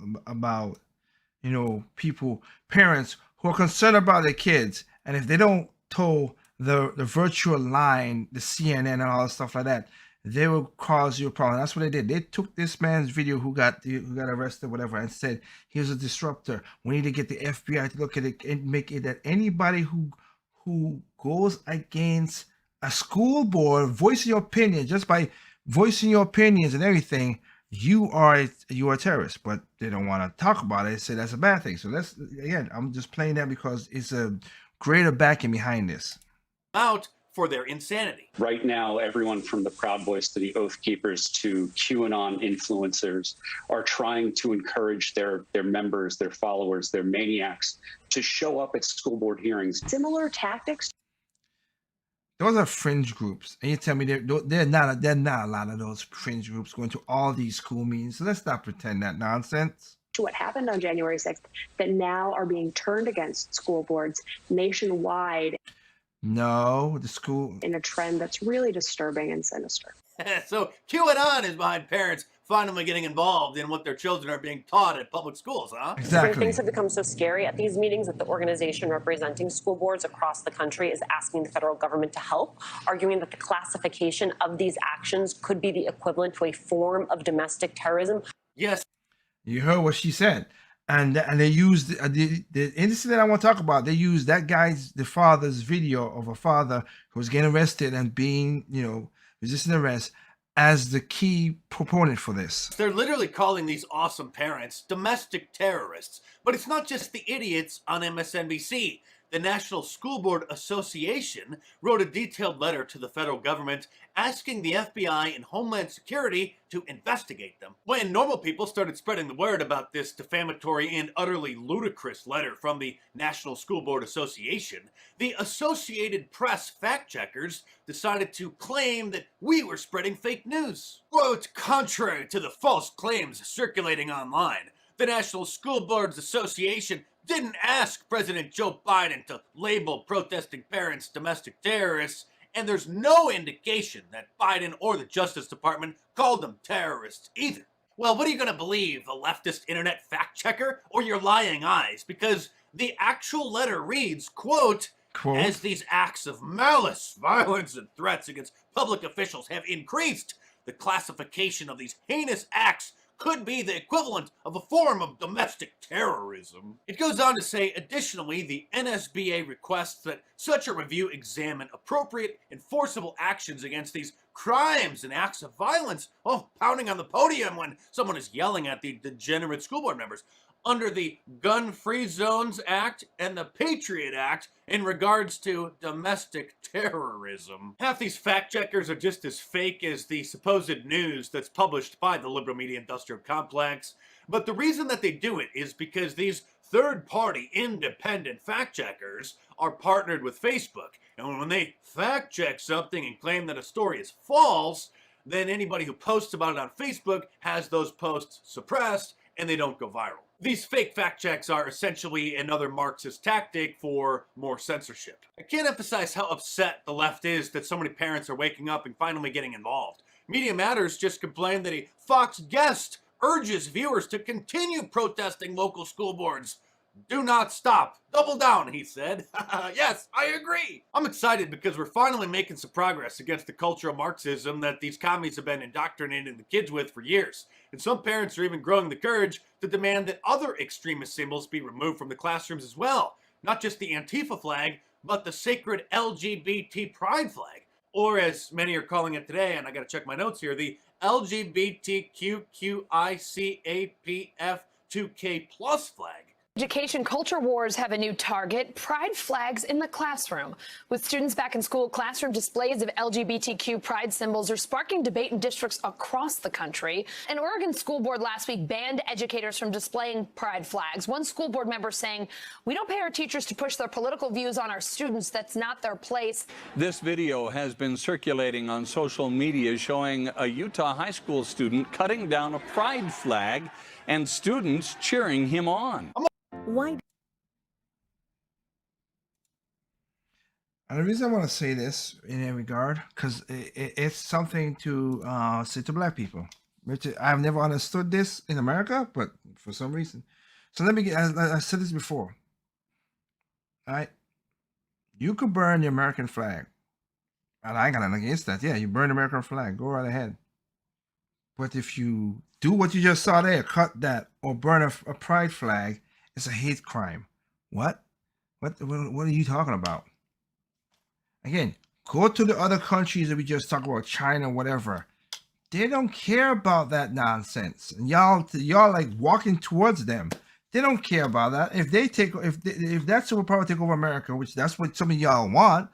people, parents who are concerned about their kids, and if they don't toe the virtual line, the CNN and all that stuff like that, they will cause you a problem. That's what they did. They took this man's video who got arrested, whatever, and said he was a disruptor. We need to get the FBI to look at it and make it that anybody who goes against a school board, voicing your opinion, just by voicing your opinions and everything, you are a terrorist. But they don't want to talk about it. They say that's a bad thing. So that's, again, I'm just playing that because it's a greater backing behind this. Out for their insanity. Right now, everyone from the Proud Boys to the Oath Keepers to QAnon influencers are trying to encourage their members, their followers, their maniacs to show up at school board hearings. Similar tactics. Those are fringe groups, and you tell me they're not a lot of those fringe groups going to all these school meetings. So let's not pretend that nonsense. To what happened on January 6th that now are being turned against school boards nationwide. No, the school. In a trend that's really disturbing and sinister. So QAnon is behind parents finally getting involved in what their children are being taught at public schools, huh? Exactly. Things have become so scary at these meetings that the organization representing school boards across the country is asking the federal government to help, arguing that the classification of these actions could be the equivalent to a form of domestic terrorism. Yes. You heard what she said. And they used the incident I want to talk about. They used the father's video of a father who was getting arrested and being, resisting arrest as the key proponent for this. They're literally calling these awesome parents domestic terrorists. But it's not just the idiots on MSNBC. The National School Board Association wrote a detailed letter to the federal government asking the FBI and Homeland Security to investigate them. When normal people started spreading the word about this defamatory and utterly ludicrous letter from the National School Board Association, the Associated Press fact-checkers decided to claim that we were spreading fake news. Quote, contrary to the false claims circulating online, the National School Boards Association didn't ask President Joe Biden to label protesting parents domestic terrorists, and there's no indication that Biden or the Justice Department called them terrorists either. Well, what are you going to believe, a leftist internet fact checker or your lying eyes? Because the actual letter reads, quote, as these acts of malice, violence, and threats against public officials have increased, the classification of these heinous acts could be the equivalent of a form of domestic terrorism. It goes on to say, additionally, the NSBA requests that such a review examine appropriate enforceable actions against these crimes and acts of violence. Oh, pounding on the podium when someone is yelling at the degenerate school board members. Under the Gun-Free Zones Act and the Patriot Act in regards to domestic terrorism. Half these fact-checkers are just as fake as the supposed news that's published by the liberal media industrial complex, but the reason that they do it is because these third-party independent fact-checkers are partnered with Facebook, and when they fact-check something and claim that a story is false, then anybody who posts about it on Facebook has those posts suppressed and they don't go viral. These fake fact checks are essentially another Marxist tactic for more censorship. I can't emphasize how upset the left is that so many parents are waking up and finally getting involved. Media Matters just complained that a Fox guest urges viewers to continue protesting local school boards. Do not stop. Double down, he said. Yes, I agree. I'm excited because we're finally making some progress against the cultural Marxism that these commies have been indoctrinating the kids with for years. And some parents are even growing the courage to demand that other extremist symbols be removed from the classrooms as well. Not just the Antifa flag, but the sacred LGBT pride flag. Or as many are calling it today, and I gotta check my notes here, the LGBTQQICAPF2K plus flag. Education culture wars have a new target: pride flags in the classroom. With students back in school, classroom displays of LGBTQ pride symbols are sparking debate in districts across the country. An Oregon school board last week banned educators from displaying pride flags. One school board member saying, "We don't pay our teachers to push their political views on our students. That's not their place." This video has been circulating on social media showing a Utah high school student cutting down a pride flag and students cheering him on. Why? And the reason I want to say this in that regard, because it's something to say to black people. Which I've never understood this in America, but for some reason. So let me get, I said this before. All right. You could burn the American flag. And I ain't got nothing against that. Yeah, you burn the American flag. Go right ahead. But if you do what you just saw there, cut that, or burn a pride flag, it's a hate crime. What? What are you talking about? Again, go to the other countries that we just talked about, China, whatever. They don't care about that nonsense. And y'all like walking towards them. They don't care about that. If that superpower take over America, which that's what some of y'all want,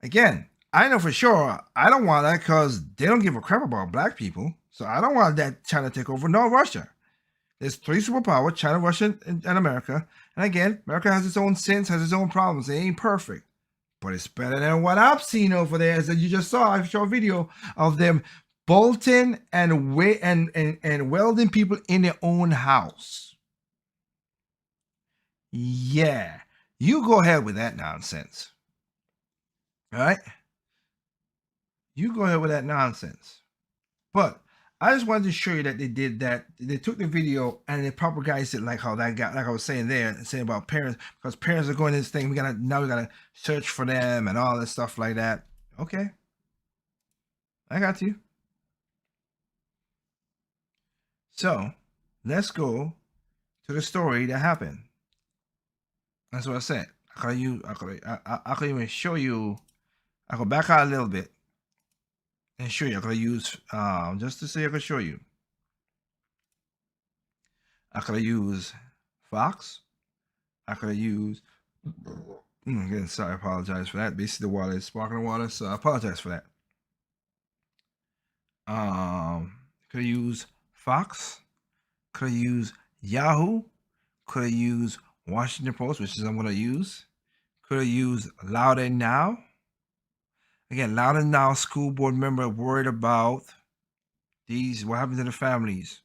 again, I know for sure I don't want that because they don't give a crap about black people. So I don't want that China take over, nor Russia. There's 3 superpowers, China, Russia, and America. And again, America has its own sins, has its own problems. They ain't perfect. But it's better than what I've seen over there. As you just saw, I saw a video of them bolting and welding people in their own house. Yeah, you go ahead with that nonsense. All right? You go ahead with that nonsense. But I just wanted to show you that they did that. They took the video and the proper guys did like how that got, like I was saying there, saying about parents, because parents are going to this thing. We gotta search for them and all this stuff like that. Okay, I got you. So let's go to the story that happened. That's what I said. I could even show you. I could back out a little bit and show you. I could use just to say I could show you. I could use Fox. I could use. Again, sorry, I apologize for that. Basically, the water is sparkling water, so I apologize for that. Could use Fox. Could use Yahoo. Could use Washington Post, which is I'm gonna use. Could use Loud and Now. Again, Loud and Now school board member worried about what happened to the families.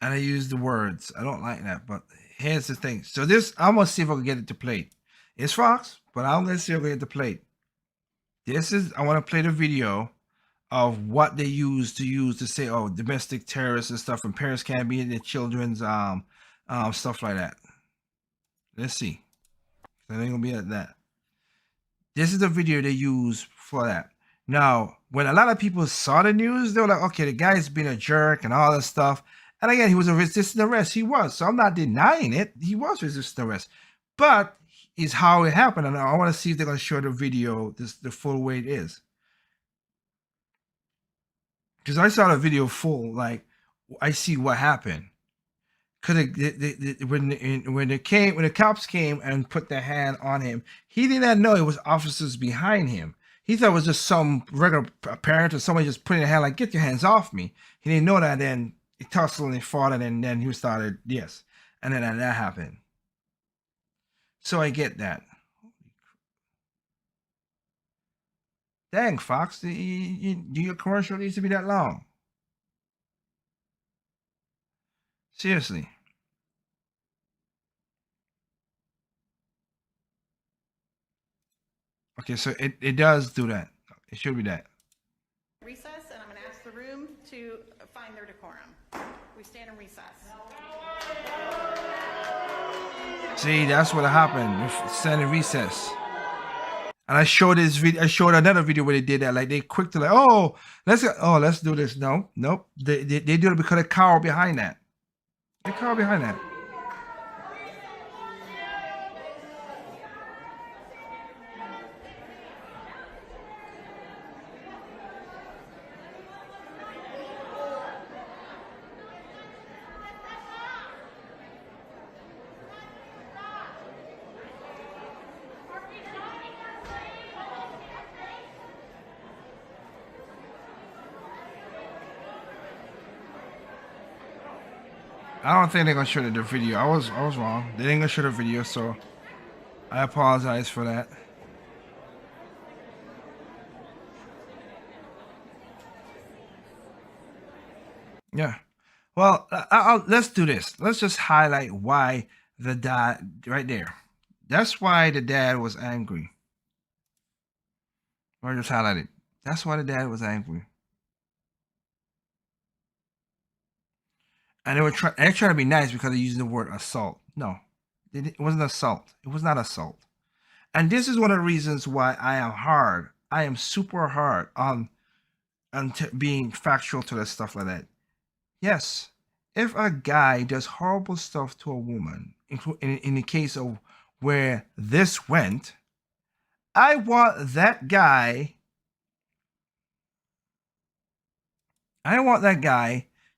And I use the words. I don't like that, but here's the thing. So this, I'm gonna see if I can get it to play. It's Fox, but I'm gonna see if I can get it to play. This is, I want to play the video of what they use to say, oh, domestic terrorists and stuff, and parents can't be in their children's stuff like that. Let's see. So it ain't gonna be like that. This is the video they use for that. Now, when a lot of people saw the news, they were like, okay, the guy's been a jerk and all this stuff. And again, he was a resisting arrest. He was. So I'm not denying it. He was resisting arrest. But is how it happened. And I want to see if they're going to show the video, the full way it is. Because I saw the video full, like, I see what happened. Because when the cops came and put their hand on him, he did not know it was officers behind him. He thought it was just some regular parent or somebody just putting their hand like, get your hands off me. He didn't know that. Then he tussled and he fought, and then he started, yes. And then that happened. So I get that. Dang, Fox, do your commercial needs to be that long? Seriously. Okay, so it does do that. It should be that. Recess, and I'm going to ask the room to find their decorum. We stand in recess. See, that's what happened. We stand in recess. And I showed this video. I showed another video where they did that. Like they quick to like, oh, let's do this. No, nope. They do it because they cower behind that. They cower behind that. I don't think they're gonna show the video. I was wrong. They didn't gonna show the video, so I apologize for that. Yeah. Well, let's do this. Let's just highlight why the dad right there. That's why the dad was angry. I just highlighted. That's why the dad was angry. And they're trying to be nice because they're using the word assault. No, it wasn't assault. It was not assault. And this is one of the reasons why I am hard. I am super hard on being factual to that stuff like that. Yes, if a guy does horrible stuff to a woman, in the case of where this went, I want that guy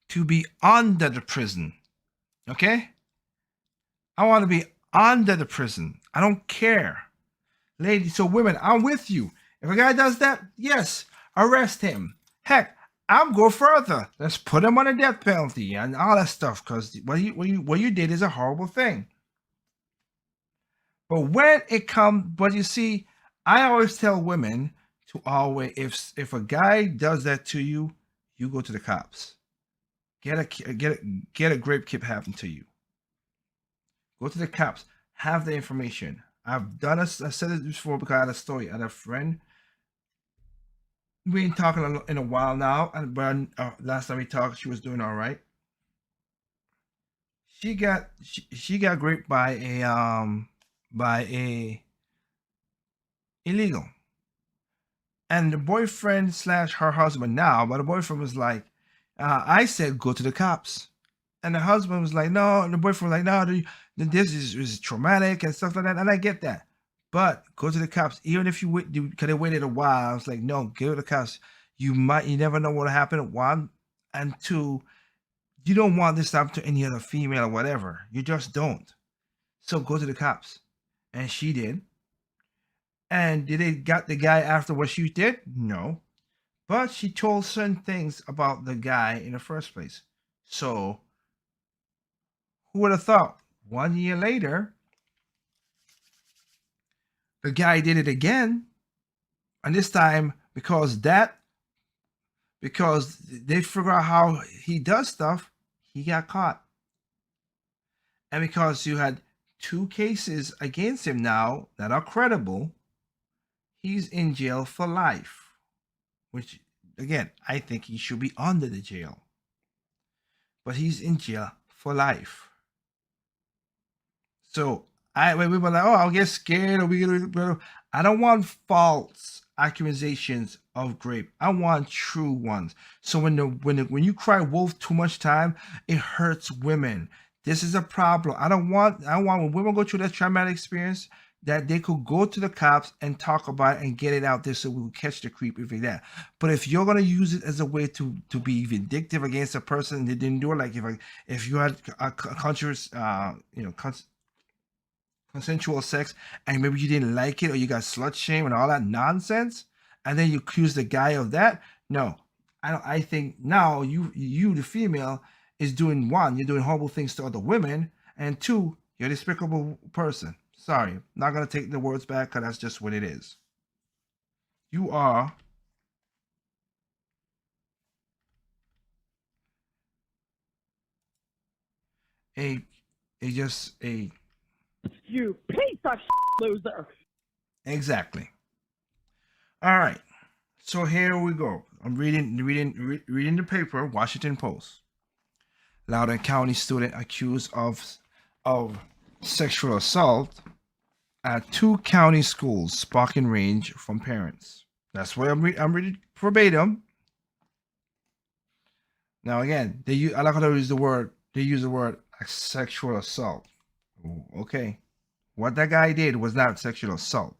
to be under the prison. Okay? I want to be under the prison. I don't care. Ladies, so women, I'm with you. If a guy does that, yes, arrest him. Heck, I'm go further. Let's put him on a death penalty and all that stuff, because what you did is a horrible thing. But when it comes, but you see, I always tell women to always, if a guy does that to you, you go to the cops. Get a grape kip happen to you. Go to the cops. Have the information. I said it before because I had a story. I had a friend. We ain't talking in a while now, but last time we talked, she was doing all right. She got raped by a illegal, and the boyfriend / her husband now, but the boyfriend was like, I said go to the cops, and the husband was like no, and the boyfriend was like no, this is traumatic and stuff like that, and I get that. But go to the cops, even if you could have waited a while. I was like, no, go to the cops. You never know what will happen. One, and two, you don't want this to happen to any other female or whatever. You just don't. So go to the cops. And she did. And did they got the guy after what she did? No. But she told certain things about the guy in the first place. So who would have thought 1 year later, the guy did it again, and this time because they figure out how he does stuff, he got caught. And because you had 2 cases against him now that are credible, he's in jail for life. Which, again, I think he should be under the jail. But he's in jail for life. So when we were like, oh, I'll get scared, or I don't want false accusations of rape. I want true ones. So when you cry wolf too much time, it hurts women. This is a problem. I want when women go through that traumatic experience, that they could go to the cops and talk about it and get it out there so we will catch the creep if that. But if you're gonna use it as a way to be vindictive against a person that didn't do it, like if you had a consensual sex and maybe you didn't like it, or you got slut shame and all that nonsense, and then you accuse the guy of that, no, I think now you the female is doing, one, you're doing horrible things to other women, and two, you're a despicable person. Sorry, not gonna take the words back because that's just what it is. You are just a You piece of loser. Exactly. All right. So here we go. I'm reading the paper, Washington Post. Loudoun County student accused of sexual assault at 2 county schools sparking rage from parents. That's why I'm reading verbatim. Now again, I like how they use the word. They use the word sexual assault. Okay, what that guy did was not sexual assault.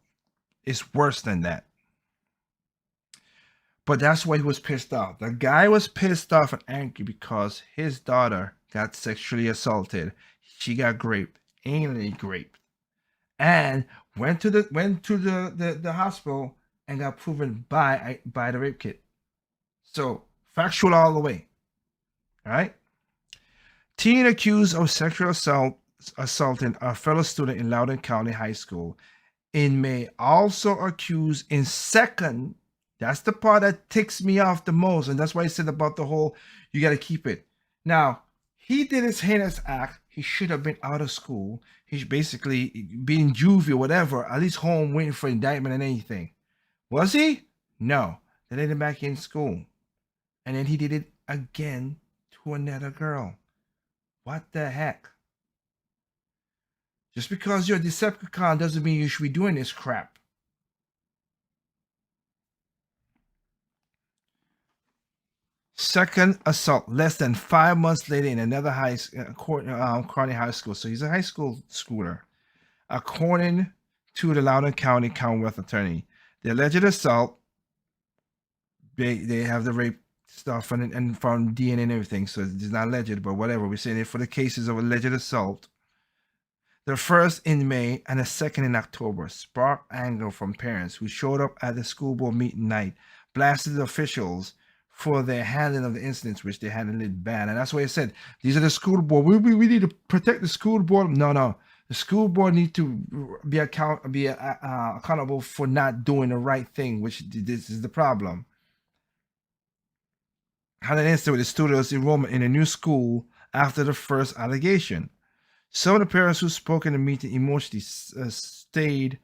It's worse than that. But that's why he was pissed off. The guy was pissed off and angry because his daughter got sexually assaulted. She got raped, anally raped, and went to the hospital and got proven by the rape kit. So factual all the way. All right. Teen accused of sexual assaulting a fellow student in Loudoun County High School in May, also accused in second. That's the part that ticks me off the most, and that's why I said about the whole, you got to keep it. Now, he did his heinous act. He should have been out of school. He's basically being juvie or whatever, at least home waiting for indictment and anything. Was he? No, they let him back in school. And then he did it again to another girl. What the heck? Just because you're a Decepticon doesn't mean you should be doing this crap. Second assault, less than 5 months later in another Kearney High School. So he's a high school schooler. According to the Loudoun County Commonwealth Attorney, the alleged assault, they have the rape stuff and from DNA and everything, so it's not alleged, but whatever. We're saying it for the cases of alleged assault. The first in May and the second in October sparked anger from parents who showed up at the school board meeting night, blasted officials for their handling of the incidents, which they handled it bad. And that's why I said, these are the school board. We need to protect the school board. No. The school board need to be accountable for not doing the right thing, which this is the problem. Had an incident with the students' enrollment in a new school after the first allegation. Some of the parents who spoke in the meeting emotionally stayed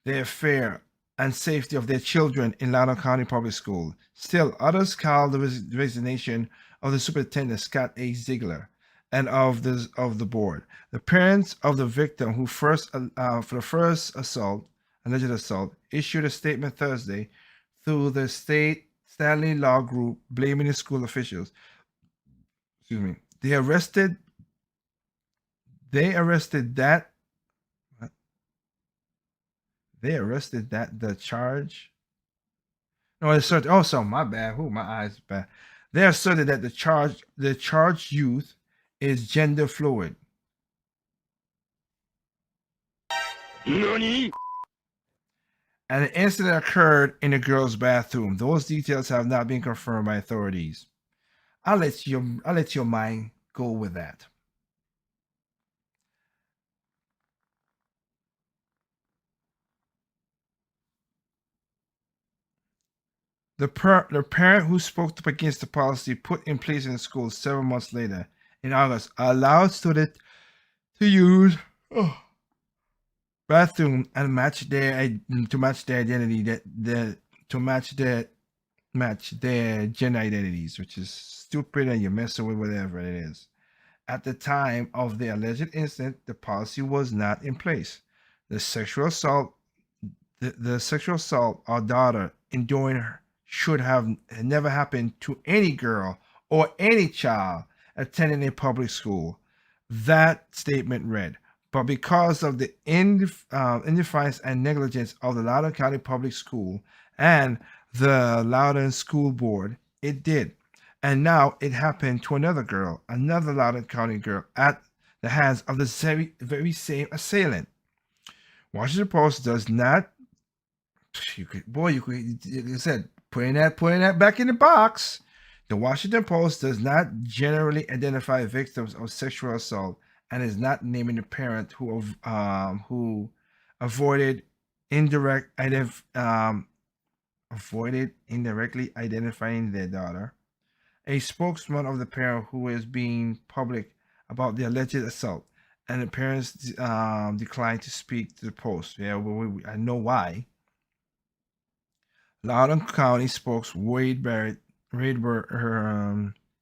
their fear and safety of their children in Loudoun County Public School. Still, others called the resignation of the superintendent, Scott A. Ziegler, and of the board. The parents of the victim who for the first assault, alleged assault, issued a statement Thursday through the state Stanley Law Group blaming the school officials. Excuse me. They arrested that the charge. No, they asserted. Oh, so my bad. My eyes bad. They asserted that the charged youth is gender fluid. NANI? And the incident occurred in the girls' bathroom. Those details have not been confirmed by authorities. I'll let your mind go with that. The parent who spoke up against the policy put in place in the school several months later, in August, allowed students to use bathroom and match their identity match their gender identities, which is stupid, and you're messing with whatever it is. At the time of the alleged incident, the policy was not in place. The sexual assault our daughter enduring should have never happened to any girl or any child attending a public school. That statement read, but because of the indifference and negligence of the Loudoun County Public School and the Loudoun School Board, it did. And now it happened to another Loudoun County girl, at the hands of the very same assailant. Washington Post does not, you could, like I said, putting that back in the box. The Washington Post does not generally identify victims of sexual assault and is not naming the parent who avoided indirectly identifying their daughter. A spokesman of the parent who is being public about the alleged assault, and the parents declined to speak to the Post. Yeah, I know why. Loudoun County spokesman Wade Barrett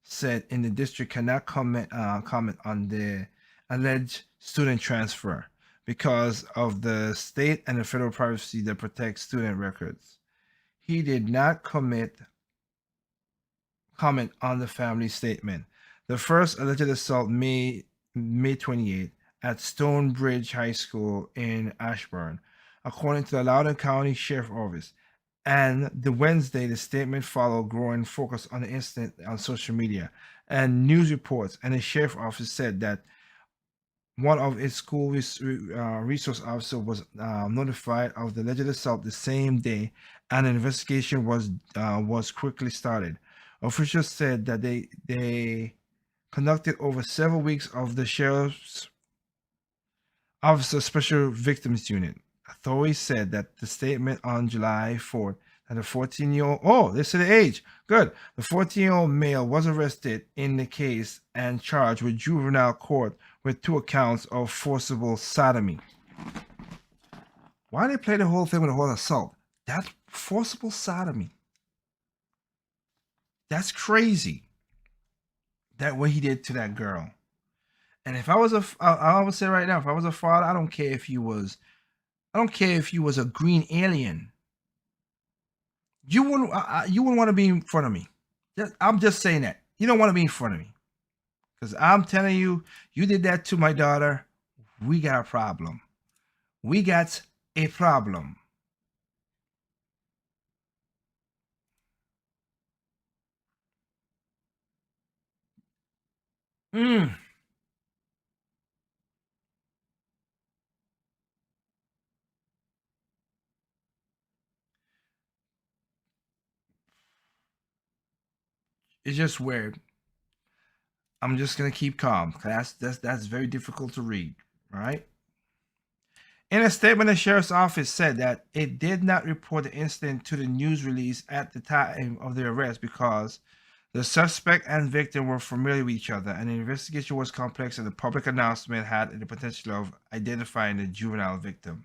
said in the district cannot comment on the alleged student transfer because of the state and the federal privacy that protects student records. He did not comment on the family statement. The first alleged assault May 28 at Stonebridge High School in Ashburn, according to the Loudoun County Sheriff's Office. And the Wednesday, the statement followed growing focus on the incident on social media and news reports. And the sheriff's office said that one of its school resource officer was notified of the alleged assault the same day, and an investigation was quickly started. Officials said that they conducted over several weeks of the sheriff's officer special victims unit. Authorities said that the statement on July 4th that a 14-year-old, this is the age, good. The 14-year-old male was arrested in the case and charged with juvenile court with 2 accounts of forcible sodomy. Why they play the whole thing with the whole assault? That's forcible sodomy. That's crazy. That what he did to that girl. And if I was I would say right now, if I was a father, I don't care if you was a green alien. You wouldn't want to be in front of me. I'm just saying that. You don't want to be in front of me. Because I'm telling you, you did that to my daughter. We got a problem. We got a problem. It's just weird. I'm just gonna keep calm. That's very difficult to read, right? In a statement, the sheriff's office said that it did not report the incident to the news release at the time of the arrest because the suspect and victim were familiar with each other, and the investigation was complex, and the public announcement had the potential of identifying the juvenile victim.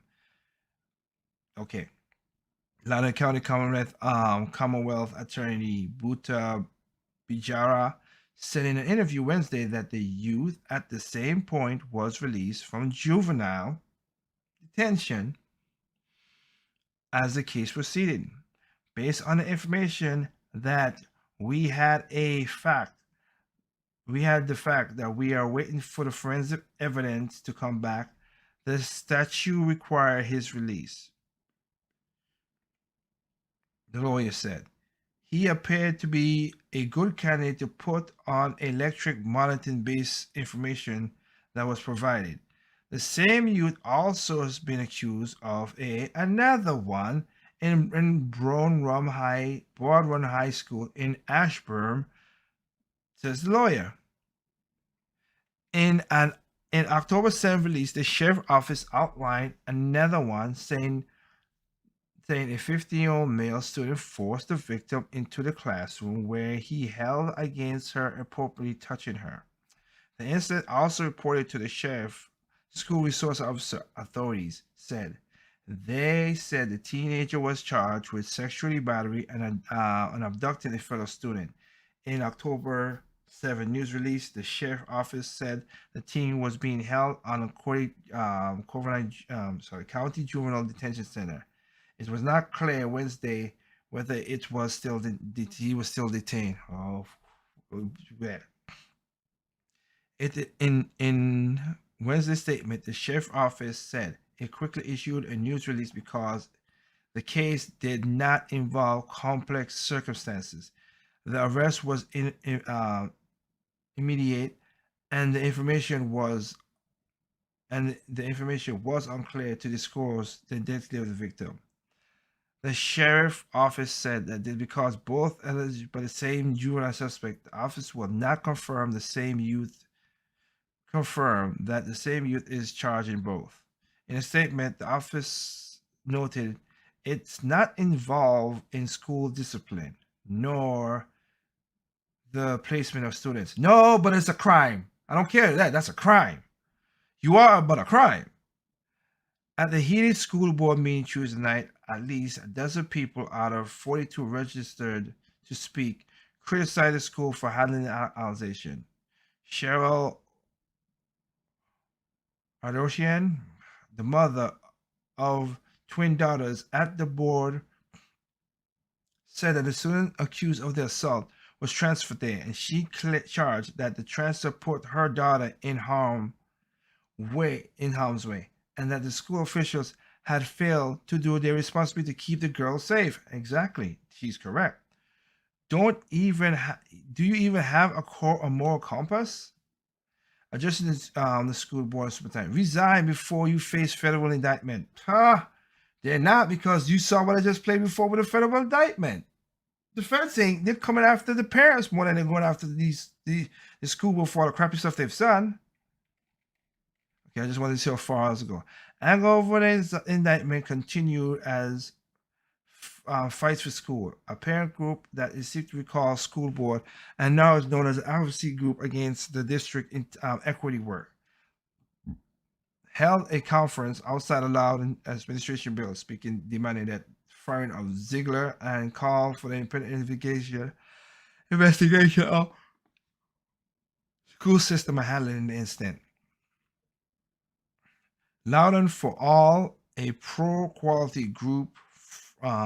Okay. Loudoun County Commonwealth Attorney Buta Bijara said in an interview Wednesday that the youth at the same point was released from juvenile detention as the case proceeded. Based on the information that we had the fact that we are waiting for the forensic evidence to come back, the statute requires his release. The lawyer said. He appeared to be a good candidate to put on electric monitoring-based information that was provided. The same youth also has been accused of another one in Broad Run High School in Ashburn, says the lawyer. In October 7th release, the sheriff's office outlined another one saying a 15-year-old male student forced the victim into the classroom where he held against her, appropriately touching her. The incident, also reported to the sheriff, school resource officer authorities said. They said the teenager was charged with sexually battery and abducting a fellow student. In October 7 news release, the sheriff's office said the teen was being held on a County Juvenile Detention Center. It was not clear Wednesday whether it was still he was still detained. Oh, yeah. In Wednesday's statement, the sheriff's office said it quickly issued a news release because the case did not involve complex circumstances. The arrest was immediate, and the information was unclear to disclose the identity of the victim. The sheriff's office said that because both alleged by the same juvenile suspect, the office will not confirm that the same youth is charged in both. In a statement, the office noted it's not involved in school discipline nor the placement of students. No, but it's a crime. I don't care that. That's a crime. You are but a crime. At the heated school board meeting Tuesday night, at least a dozen people out of 42 registered to speak criticized the school for handling the accusation. Cheryl Ardoshian, the mother of twin daughters at the board, said that the student accused of the assault was transferred there, and she charged that the transfer put her daughter in harm's way, and that the school officials had failed to do their responsibility to keep the girl safe. Exactly, she's correct. Do you even have a moral compass? Adjusting the school board superintendent, resign before you face federal indictment. They're not, because you saw what I just played before with a federal indictment. The feds saying they're coming after the parents more than they're going after the school board for all the crappy stuff they've done. Okay, I just wanted to see how far I was going. Anger over the indictment continued as Fights for School, a parent group that is seek to recall school board and now is known as an advocacy group against the district equity work, held a conference outside a Loudoun administration building, demanding that firing of Ziegler and called for the independent investigation of school system handling the incident. Loudon for All, a pro-quality group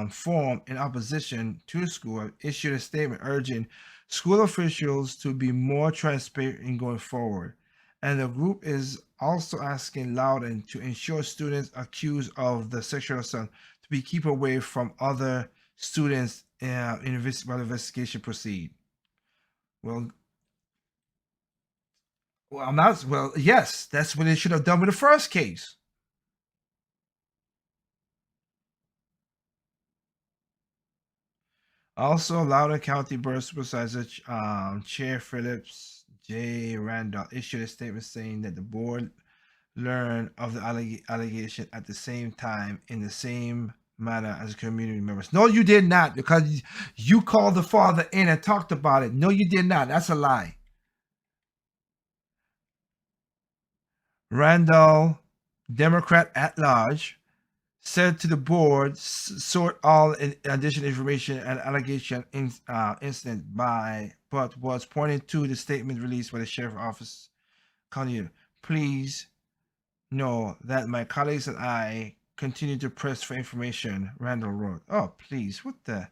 formed in opposition to the school, issued a statement urging school officials to be more transparent in going forward. And the group is also asking Loudon to ensure students accused of the sexual assault to be kept away from other students while the investigation proceed. Well, I'm not. Well, yes, that's what they should have done with the first case. Also, Loudoun County Board Supervisor Chair Phillips J. Randall issued a statement saying that the board learned of the allegation at the same time in the same manner as community members. No, you did not, because you called the father in and talked about it. No, you did not. That's a lie. Randall, Democrat at large, said to the board, sort all additional information and allegation incident by, but was pointing to the statement released by the sheriff's office. Please know that my colleagues and I continue to press for information, Randall wrote. Oh, please, what the?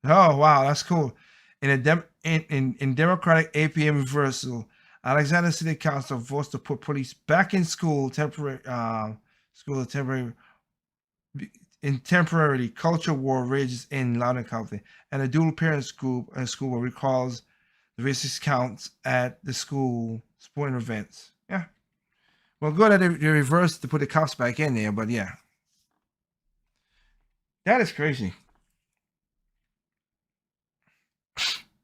Oh, wow, that's cool. In Democratic APM reversal, Alexander City Council votes to put police back in temporarily culture war rages in Loudoun County, and a dual parents group and school recalls the racist counts at the school sporting events. Yeah. Well, good that they reversed to put the cops back in there, but yeah. That is crazy.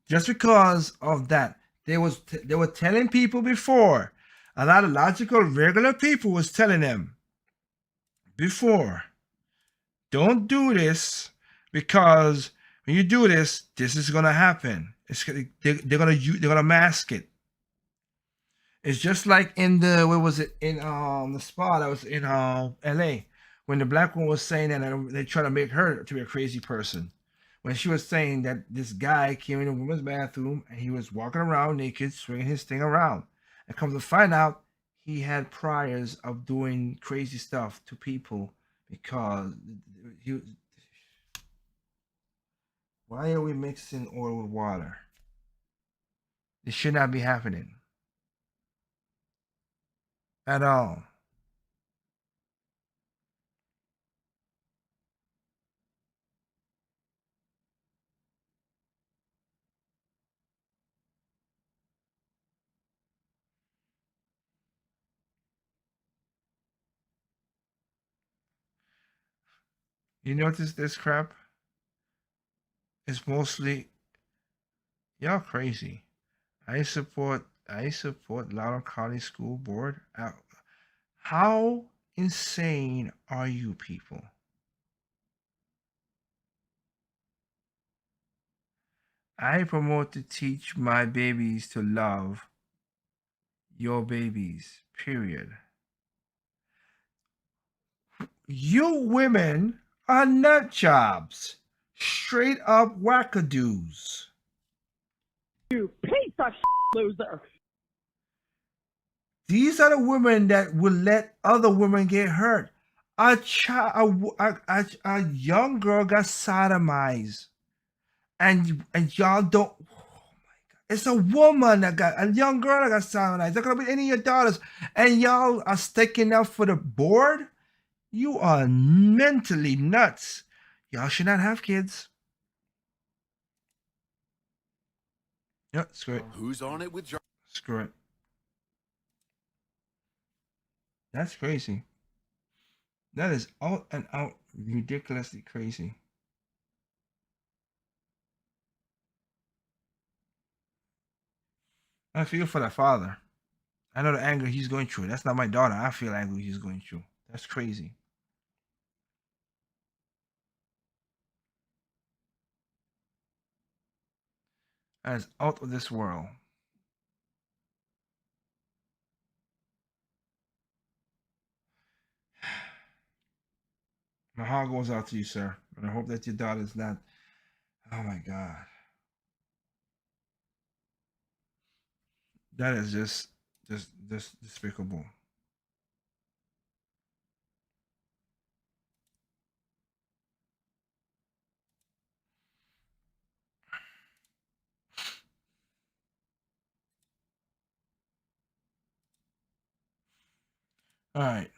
Just because of that. They were telling people before. A lot of logical, regular people was telling them before, don't do this, because when you do this, this is gonna happen. They're gonna mask it. It's just like in the, where was it, in the spa that was in LA, when the black woman was saying that they try to make her to be a crazy person. When she was saying that this guy came in a woman's bathroom and he was walking around naked, swinging his thing around. And come to find out, he had priors of doing crazy stuff to people because he. Why are we mixing oil with water? This should not be happening. At all. You notice this crap? It's mostly y'all crazy. I support Loudoun County School Board. How insane are you people? I promote to teach my babies to love your babies, period. You women are nut jobs. Straight up wackadoos. You piece of loser. These are the women that will let other women get hurt. A young girl got sodomized. And y'all don't. Oh my God. It's a woman that got, a young girl that got sodomized. It's not gonna be any of your daughters. And y'all are sticking up for the board? You are mentally nuts. Y'all should not have kids. Yep, screw it. Who's on it with John? Screw it. That's crazy. That is out and out ridiculously crazy. I feel for the father. I know the anger he's going through. That's not my daughter. I feel angry he's going through. That's crazy. That is out of this world. My heart goes out to you, sir. And I hope that your daughter's not. Oh my God. That is just despicable. All right.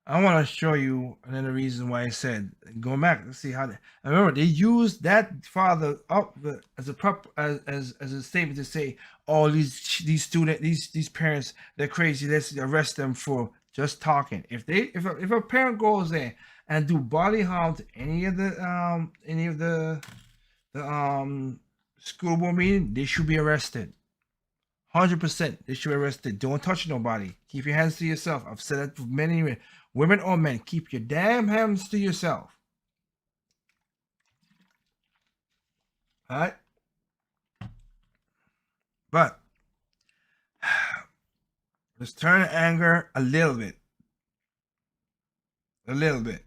I want to show you another reason why I said go back. Let's see how. I remember they used that father up as a as a statement to say, "Oh, these parents, they're crazy. Let's arrest them for just talking." If a parent goes there and do body harm to any of the school board meeting, they should be arrested. 100%, they should be arrested. Don't touch nobody. Keep your hands to yourself. I've said that for many women or men. Keep your damn hands to yourself. All right? But let's turn the anger a little bit. A little bit.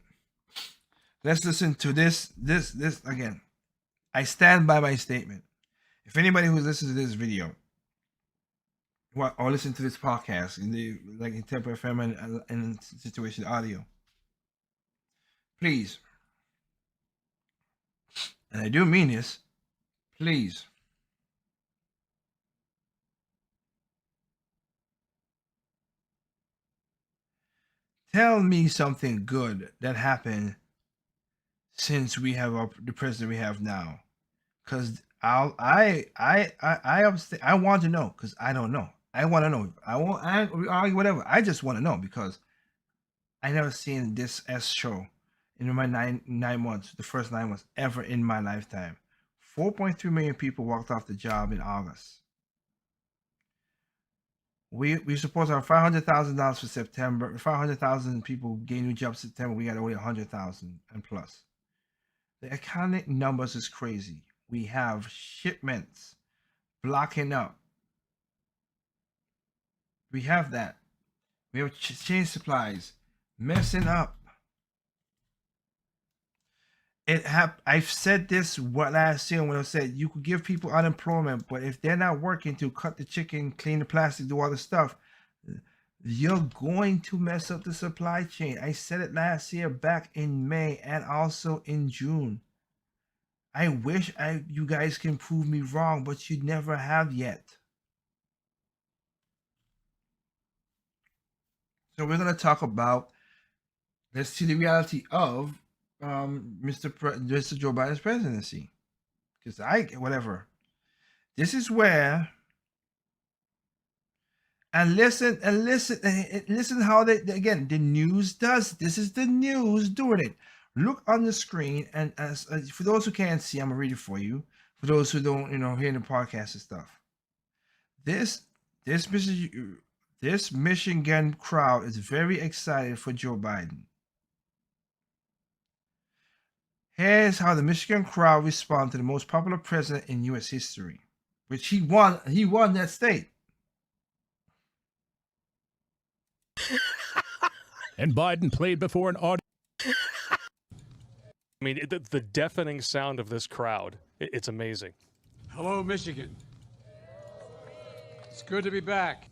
Let's listen to this again. I stand by my statement. If anybody who's listening to this video or listen to this podcast in Temple FM and Situation Audio, please, and I do mean this, please tell me something good that happened since we have the president we have now, because I want to know, because I don't know. I want to know. We argue whatever. I just want to know, because I never seen this show in my nine months, the first 9 months ever in my lifetime. 4.3 million people walked off the job in August. We supposed to have $500,000 for September. 500,000 people gained new jobs in September. We got only 100,000 and plus. The economic numbers is crazy. We have shipments blocking up. We have that. We have change supplies messing up. I've said this last year when I said you could give people unemployment, but if they're not working to cut the chicken, clean the plastic, do all the stuff, you're going to mess up the supply chain. I said it last year back in May and also in June. I wish you guys can prove me wrong, but you never have yet. So we're going to talk about, let's see the reality of Mr. Joe Biden's presidency. Because whatever. This is where, and listen how again, the news does. This is the news doing it. Look on the screen, and as for those who can't see, I'm going to read it for you. For those who don't, hear the podcast and stuff. This Michigan crowd is very excited for Joe Biden. Here's how the Michigan crowd responded to the most popular president in U.S. history, which he won that state. And Biden played before an audience. I mean, the deafening sound of this crowd, it's amazing. Hello, Michigan. It's good to be back.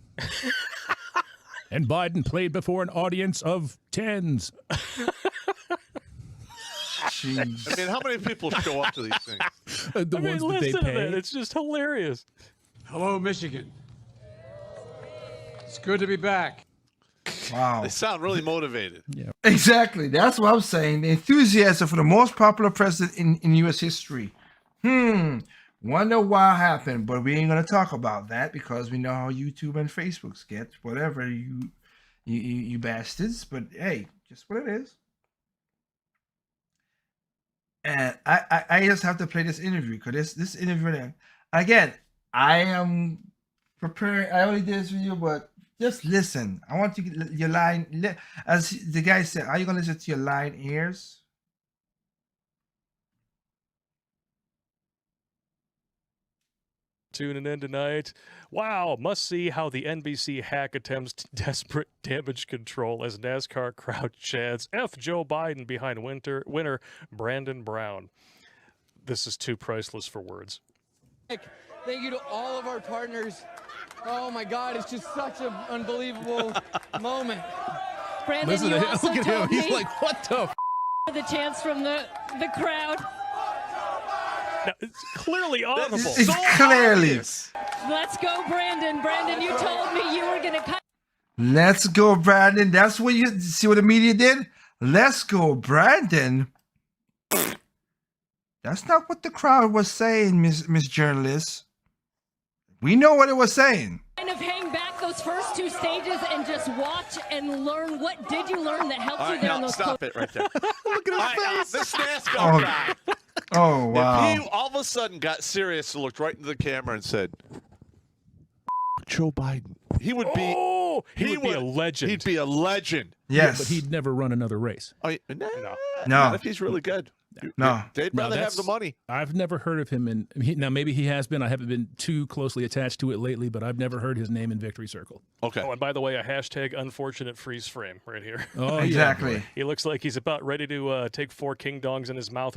And Biden played before an audience of tens. Jeez. I mean, how many people show up to these things? The ones that they pay. It's just hilarious. Hello, Michigan. It's good to be back. Wow. They sound really motivated. Yeah. Exactly. That's what I'm saying. The enthusiasm for the most popular president in U.S. history. Wonder what happened, but we ain't gonna talk about that because we know how YouTube and Facebook get. Whatever you bastards. But hey, just what it is. And I just have to play this interview because this interview again. I am preparing. I only did this video, but just listen. I want you to get your line. As the guy said, are you gonna listen to your line ears? tuning in tonight. Wow, must see how the NBC hack attempts desperate damage control as NASCAR crowd chants F Joe Biden behind winner Brandon Brown. This is too priceless for words. Thank you to all of our partners. Oh my God, it's just such an unbelievable moment. Brandon, Listen you to him. also Look at him. told He's me like, what the f-? the chants from the crowd. Now, it's clearly audible. It's clearly. Let's go, Brandon. Brandon, you told me you were going to cut. Let's go, Brandon. That's what you see what the media did? Let's go, Brandon. That's not what the crowd was saying, Miss Journalist. We know what it was saying. Kind of hang back those first two stages and just watch and learn. What did you learn that helped you there on those stop it right there. Look at his face. This NASCAR guy. Oh, wow. If he all of a sudden got serious and looked right into the camera and said, Joe Biden, he would be he would be a legend. He'd be a legend. Yes. Yeah, but he'd never run another race. Oh, No. Not if he's really good. No. They'd rather have the money. I've never heard of him in. Now, maybe he has been. I haven't been too closely attached to it lately, but I've never heard his name in Victory Circle. Okay. Oh, and by the way, a hashtag unfortunate freeze frame right here. Oh, exactly. Yeah, he looks like he's about ready to take 4 king dongs in his mouth.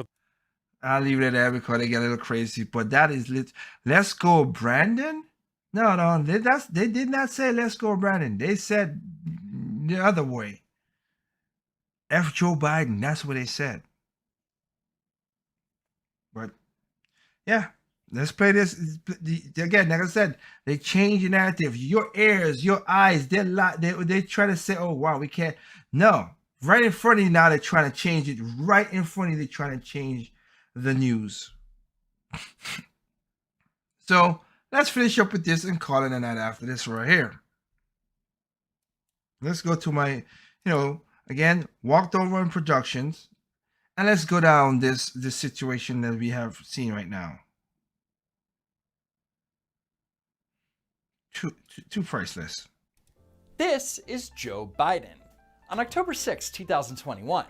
I'll leave it at that because they get a little crazy. But that is lit. Let's go, Brandon. No, they did not say let's go, Brandon. They said the other way. F Joe Biden. That's what they said. But yeah, let's play this again. Like I said, they change the narrative. Your ears, your eyes, they try to say, "Oh wow, we can't." No, right in front of you now, they're trying to change it. Right in front of you, they're trying to change the news. So let's finish up with this and call it a night after this right here. Let's go to my, again, Walked Over on Productions. And let's go down this situation that we have seen right now. Too priceless. This is Joe Biden. On October 6, 2021,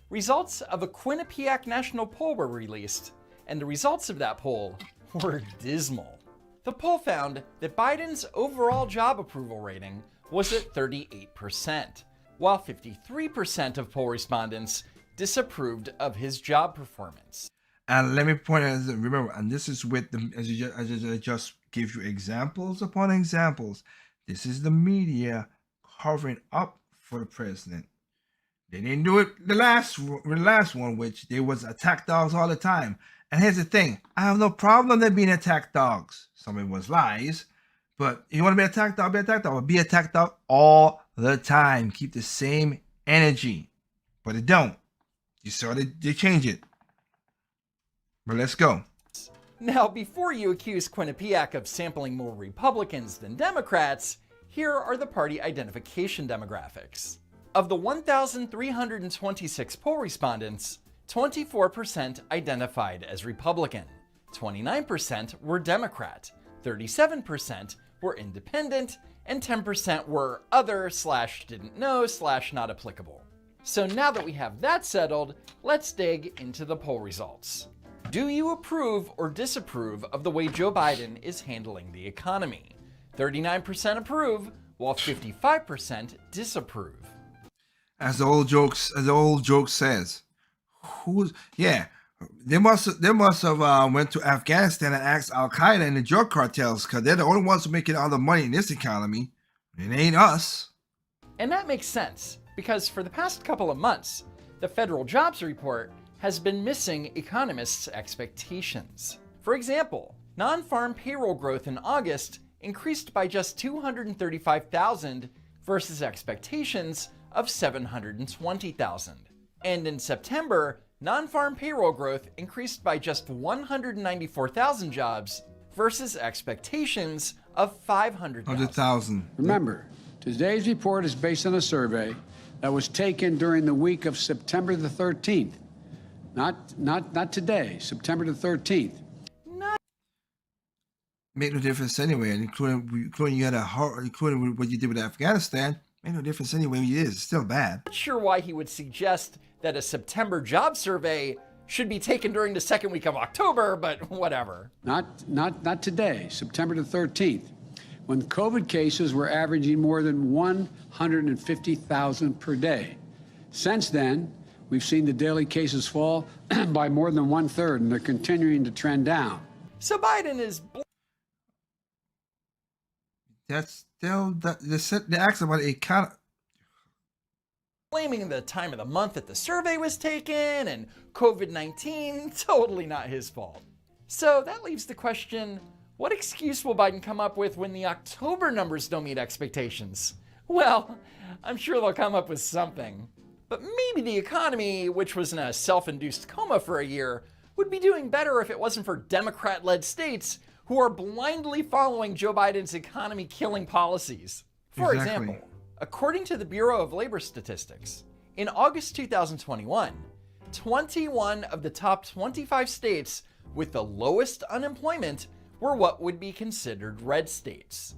results of a Quinnipiac national poll were released, and the results of that poll were dismal. The poll found that Biden's overall job approval rating was at 38%, while 53% of poll respondents disapproved of his job performance. And let me point out, remember, and this is with the, as I just give you examples upon examples. This is the media covering up for the president. They didn't do it the last one, which there was attack dogs all the time. And here's the thing, I have no problem with being attack dogs. Some of it was lies, but you want to be attack dog, be attack dog, but be attack dog all the time. Keep the same energy, but it don't. You saw they change it. But let's go. Now, before you accuse Quinnipiac of sampling more Republicans than Democrats, here are the party identification demographics. Of the 1,326 poll respondents, 24% identified as Republican, 29% were Democrat, 37% were independent, and 10% were other/didn't know/not applicable. So now that we have that settled, let's dig into the poll results. Do you approve or disapprove of the way Joe Biden is handling the economy? 39% approve, while 55% disapprove. As the old joke says, they must have went to Afghanistan and asked Al Qaeda and the drug cartels, because they're the only ones who are making all the money in this economy. It ain't us. And that makes sense, because for the past couple of months, the federal jobs report has been missing economists' expectations. For example, non-farm payroll growth in August increased by just 235,000 versus expectations of 720,000. And in September, non-farm payroll growth increased by just 194,000 jobs versus expectations of 500,000. Remember, today's report is based on a survey that was taken during the week of September the 13th. Not today, September the 13th. Make no difference anyway, and including what you did with Afghanistan, made no difference anyway. It is still bad. Not sure why he would suggest that a September job survey should be taken during the second week of October, but whatever. Not today, September the 13th, when COVID cases were averaging more than 150,000 per day. Since then, we've seen the daily cases fall by more than 1/3, and they're continuing to trend down. So Biden is... That's still, they asked about it kind of... blaming the time of the month that the survey was taken and COVID-19, totally not his fault. So that leaves the question, what excuse will Biden come up with when the October numbers don't meet expectations? Well, I'm sure they'll come up with something. But maybe the economy, which was in a self-induced coma for a year, would be doing better if it wasn't for Democrat-led states who are blindly following Joe Biden's economy-killing policies. For example, according to the Bureau of Labor Statistics, in August 2021, 21 of the top 25 states with the lowest unemployment were what would be considered red states.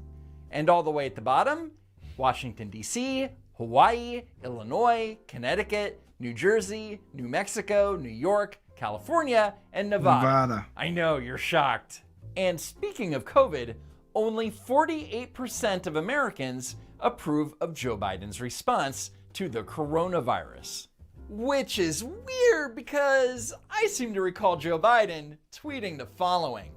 And all the way at the bottom, Washington, D.C., Hawaii, Illinois, Connecticut, New Jersey, New Mexico, New York, California, and Nevada. I know, you're shocked. And speaking of COVID, only 48% of Americans approve of Joe Biden's response to the coronavirus. Which is weird because I seem to recall Joe Biden tweeting the following: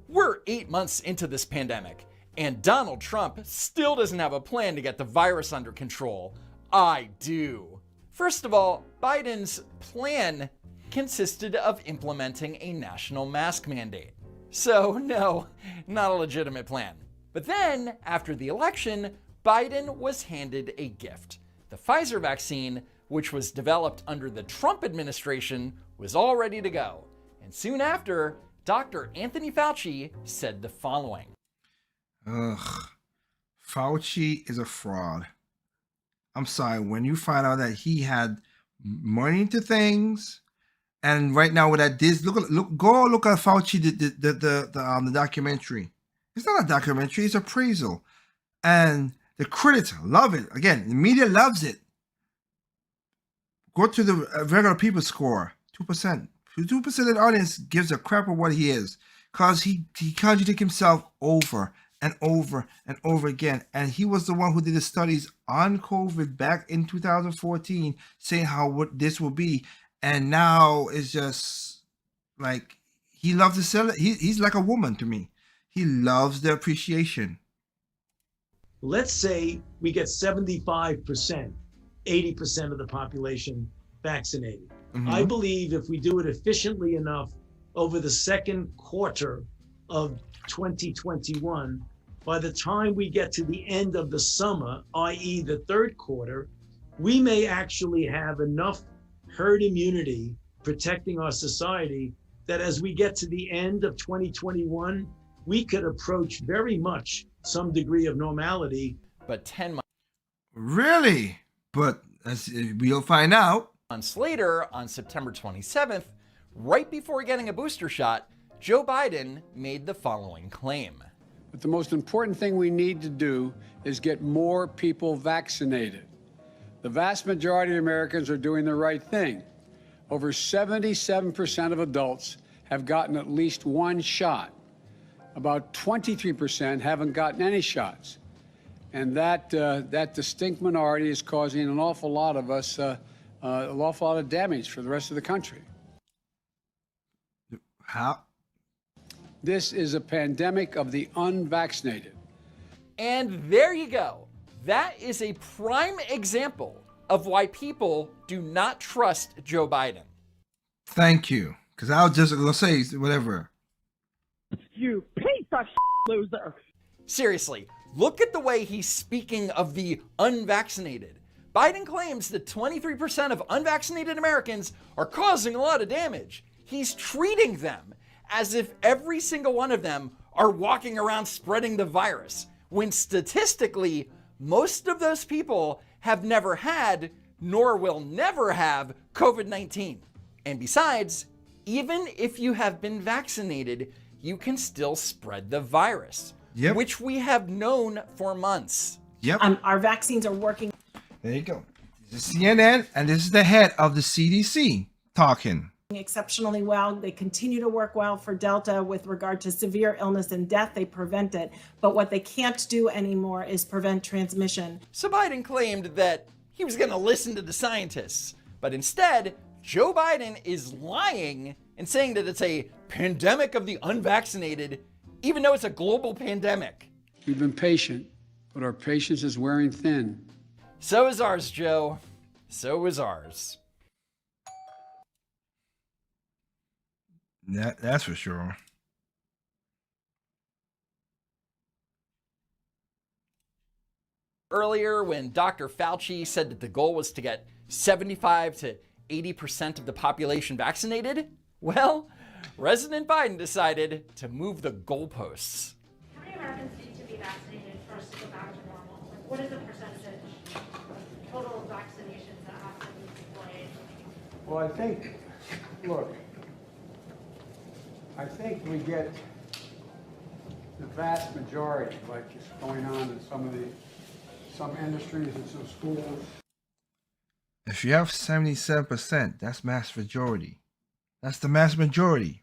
"We're 8 months into this pandemic, and Donald Trump still doesn't have a plan to get the virus under control. I do." First of all, Biden's plan consisted of implementing a national mask mandate. So no, not a legitimate plan. But then, after the election, Biden was handed a gift. The Pfizer vaccine, which was developed under the Trump administration, was all ready to go. And soon after, Dr. Anthony Fauci said the following. Fauci is a fraud. I'm sorry, when you find out that he had money into things, and right now with that go look at Fauci, the documentary. It's not a documentary, it's appraisal. And the critics love it. Again, the media loves it. Go to the regular people score, 2%. 2% of the audience gives a crap of what he is, because he contradicts himself over and over and over again. And he was the one who did the studies on COVID back in 2014, saying what this will be. And now it's just like, he loves to sell it. He's like a woman to me. He loves the appreciation. Let's say we get 75%, 80% of the population vaccinated. I believe if we do it efficiently enough over the second quarter of 2021, by the time we get to the end of the summer, i.e. the third quarter, we may actually have enough herd immunity protecting our society that as we get to the end of 2021, we could approach very much some degree of normality. But 10 months. Really? But as we'll find out. Months later, on September 27th, right before getting a booster shot, Joe Biden made the following claim. But the most important thing we need to do is get more people vaccinated. The vast majority of Americans are doing the right thing. Over 77% of adults have gotten at least one shot. About 23% haven't gotten any shots. And that distinct minority is causing an awful lot of us, an awful lot of damage for the rest of the country. How? This is a pandemic of the unvaccinated. And there you go. That is a prime example of why people do not trust Joe Biden. Thank you. Because I was just going to say whatever. You piece of loser. Seriously, look at the way he's speaking of the unvaccinated. Biden claims that 23% of unvaccinated Americans are causing a lot of damage. He's treating them as if every single one of them are walking around spreading the virus, when statistically, most of those people have never had, nor will never have, COVID-19. And besides, even if you have been vaccinated, you can still spread the virus, which we have known for months. Our vaccines are working. There you go. This is CNN, and this is the head of the CDC talking. exceptionally well. They continue to work well for Delta with regard to severe illness and death. They prevent it. But what they can't do anymore is prevent transmission. So Biden claimed that he was going to listen to the scientists, but instead, Joe Biden is lying and saying that it's a pandemic of the unvaccinated, even though it's a global pandemic. We've been patient, but our patience is wearing thin. So is ours, Joe. So is ours. That's for sure. Earlier, when Dr. Fauci said that the goal was to get 75 to 80% of the population vaccinated, well, President Biden decided to move the goalposts. How many Americans need to be vaccinated for us to go back to normal? Like, what is the percentage of total vaccinations that have to be deployed? Well, I think we get the vast majority, like is going on in some industries and some schools. If you have 77%, that's mass majority. That's the mass majority.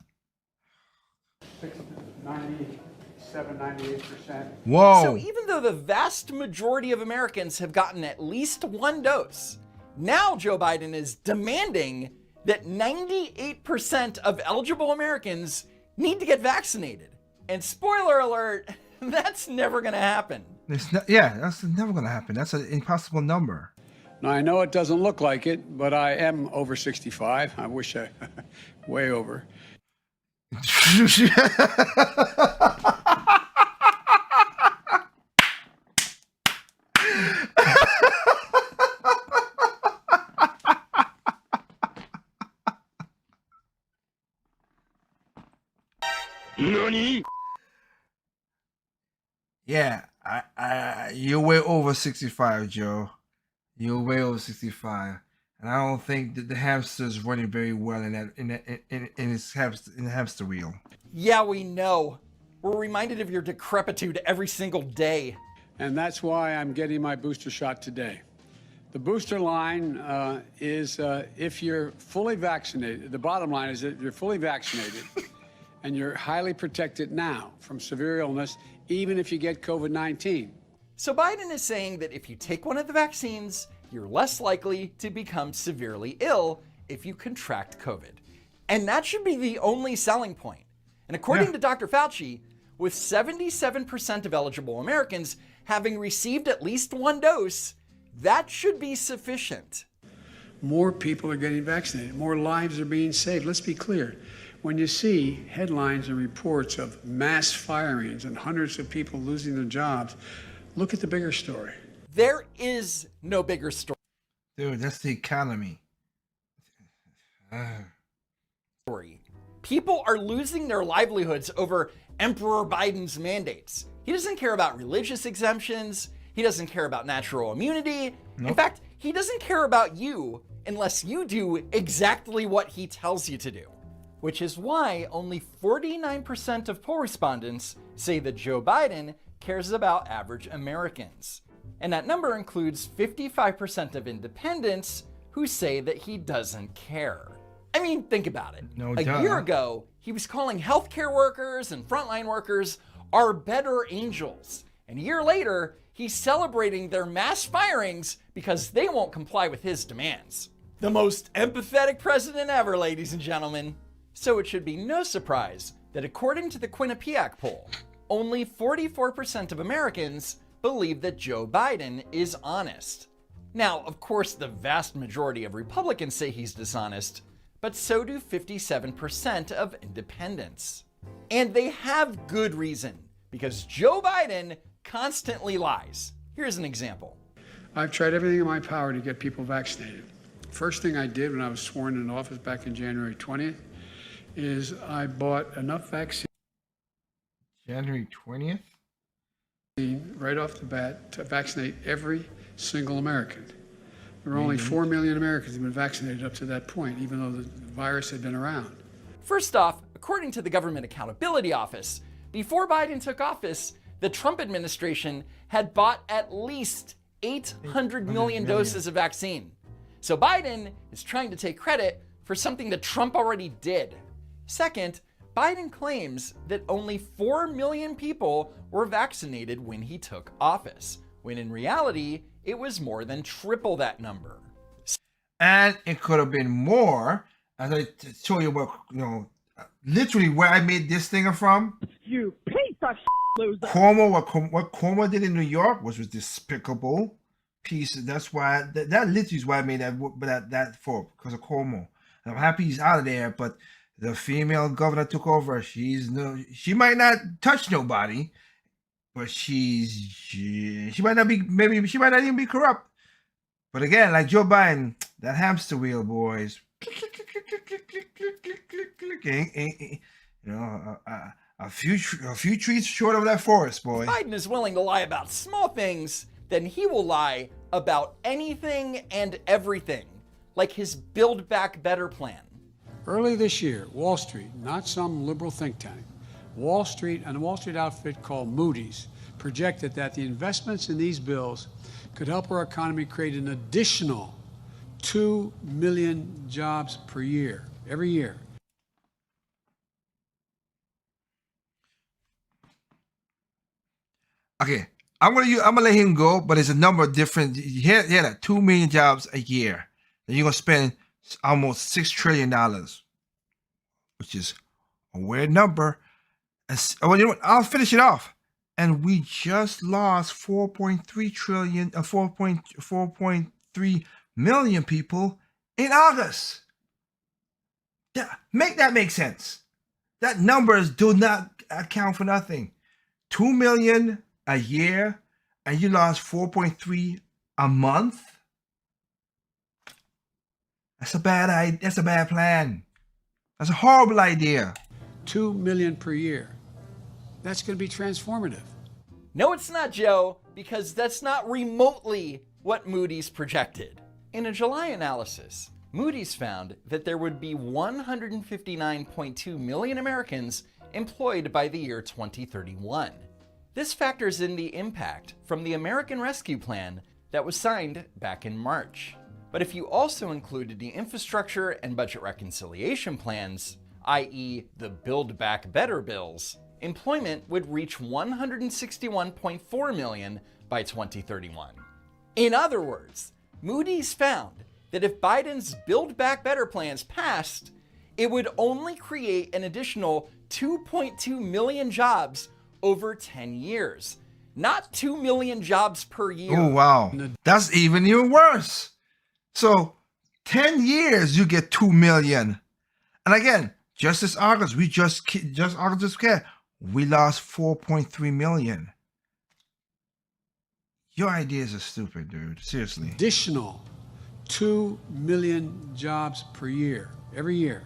97, 98%. Whoa. So even though the vast majority of Americans have gotten at least one dose, now Joe Biden is demanding that 98% of eligible Americans need to get vaccinated. And spoiler alert, that's never going to happen. That's never going to happen. That's an impossible number. Now, I know it doesn't look like it, but I am over 65. I wish I way over. NANI? Yeah, you're way over 65, Joe. You're way over 65, and I don't think that the hamster's running very well in the hamster wheel. Yeah, we know. We're reminded of your decrepitude every single day. And that's why I'm getting my booster shot today. The booster line is if you're fully vaccinated. The bottom line is that you're fully vaccinated and you're highly protected now from severe illness, even if you get COVID-19. So Biden is saying that if you take one of the vaccines, you're less likely to become severely ill if you contract COVID. And that should be the only selling point. And according to Dr. Fauci, with 77% of eligible Americans having received at least one dose, that should be sufficient. More people are getting vaccinated. More lives are being saved. Let's be clear. When you see headlines and reports of mass firings and hundreds of people losing their jobs, look at the bigger story. There is no bigger story. Dude, that's the economy. People are losing their livelihoods over Emperor Biden's mandates. He doesn't care about religious exemptions. He doesn't care about natural immunity. Nope. In fact, he doesn't care about you unless you do exactly what he tells you to do. Which is why only 49% of poll respondents say that Joe Biden cares about average Americans. And that number includes 55% of independents who say that he doesn't care. I mean, think about it. A year ago, he was calling healthcare workers and frontline workers our better angels. And a year later, he's celebrating their mass firings because they won't comply with his demands. The most empathetic president ever, ladies and gentlemen. So it should be no surprise that according to the Quinnipiac poll, only 44% of Americans believe that Joe Biden is honest. Now, of course, the vast majority of Republicans say he's dishonest, but so do 57% of independents. And they have good reason, because Joe Biden constantly lies. Here's an example. I've tried everything in my power to get people vaccinated. First thing I did when I was sworn into office back in January 20th is I bought enough vaccine. January 20th? Right off the bat to vaccinate every single American. There were only 4 million Americans who had been vaccinated up to that point, even though the virus had been around. First off, according to the Government Accountability Office, before Biden took office, the Trump administration had bought at least 800 million doses of vaccine. So Biden is trying to take credit for something that Trump already did. Second, Biden claims that only 4 million people were vaccinated when he took office, when in reality, it was more than triple that number. And it could have been more, as I show you what, literally where I made this thing from. You piece of loser. Cuomo, what Cuomo did in New York was despicable piece. That's why, that literally is why I made that for, because of Cuomo. And I'm happy he's out of there, but the female governor took over. She might not touch nobody, but she might not even be corrupt. But again, like Joe Biden, that hamster wheel, boys. A few trees short of that forest, boy. If Biden is willing to lie about small things, then he will lie about anything and everything, like his Build Back Better plan. Early this year, Wall Street, not some liberal think tank, Wall Street and a Wall Street outfit called Moody's projected that the investments in these bills could help our economy create an additional 2 million jobs per year, every year. Okay, I'm gonna let him go, but it's a number of different. Yeah, that 2 million jobs a year. And you're gonna spend almost $6 trillion, which is a weird number. And well, you know what? I'll finish it off. And we just lost 4.3 million people in August. Make that make sense. That numbers do not account for nothing. 2 million a year, and you lost 4.3 a month. That's a bad idea. That's a bad plan. That's a horrible idea. 2 million per year. That's going to be transformative. No, it's not, Joe, because that's not remotely what Moody's projected. In a July analysis, Moody's found that there would be 159.2 million Americans employed by the year 2031. This factors in the impact from the American Rescue Plan that was signed back in March. But if you also included the infrastructure and budget reconciliation plans, i.e. the Build Back Better bills, employment would reach 161.4 million by 2031. In other words, Moody's found that if Biden's Build Back Better plans passed, it would only create an additional 2.2 million jobs over 10 years, not 2 million jobs per year. Oh, wow. That's even worse. So 10 years, you get 2 million. And again, just this August, we lost 4.3 million. Your ideas are stupid, dude. Seriously. Additional 2 million jobs per year, every year.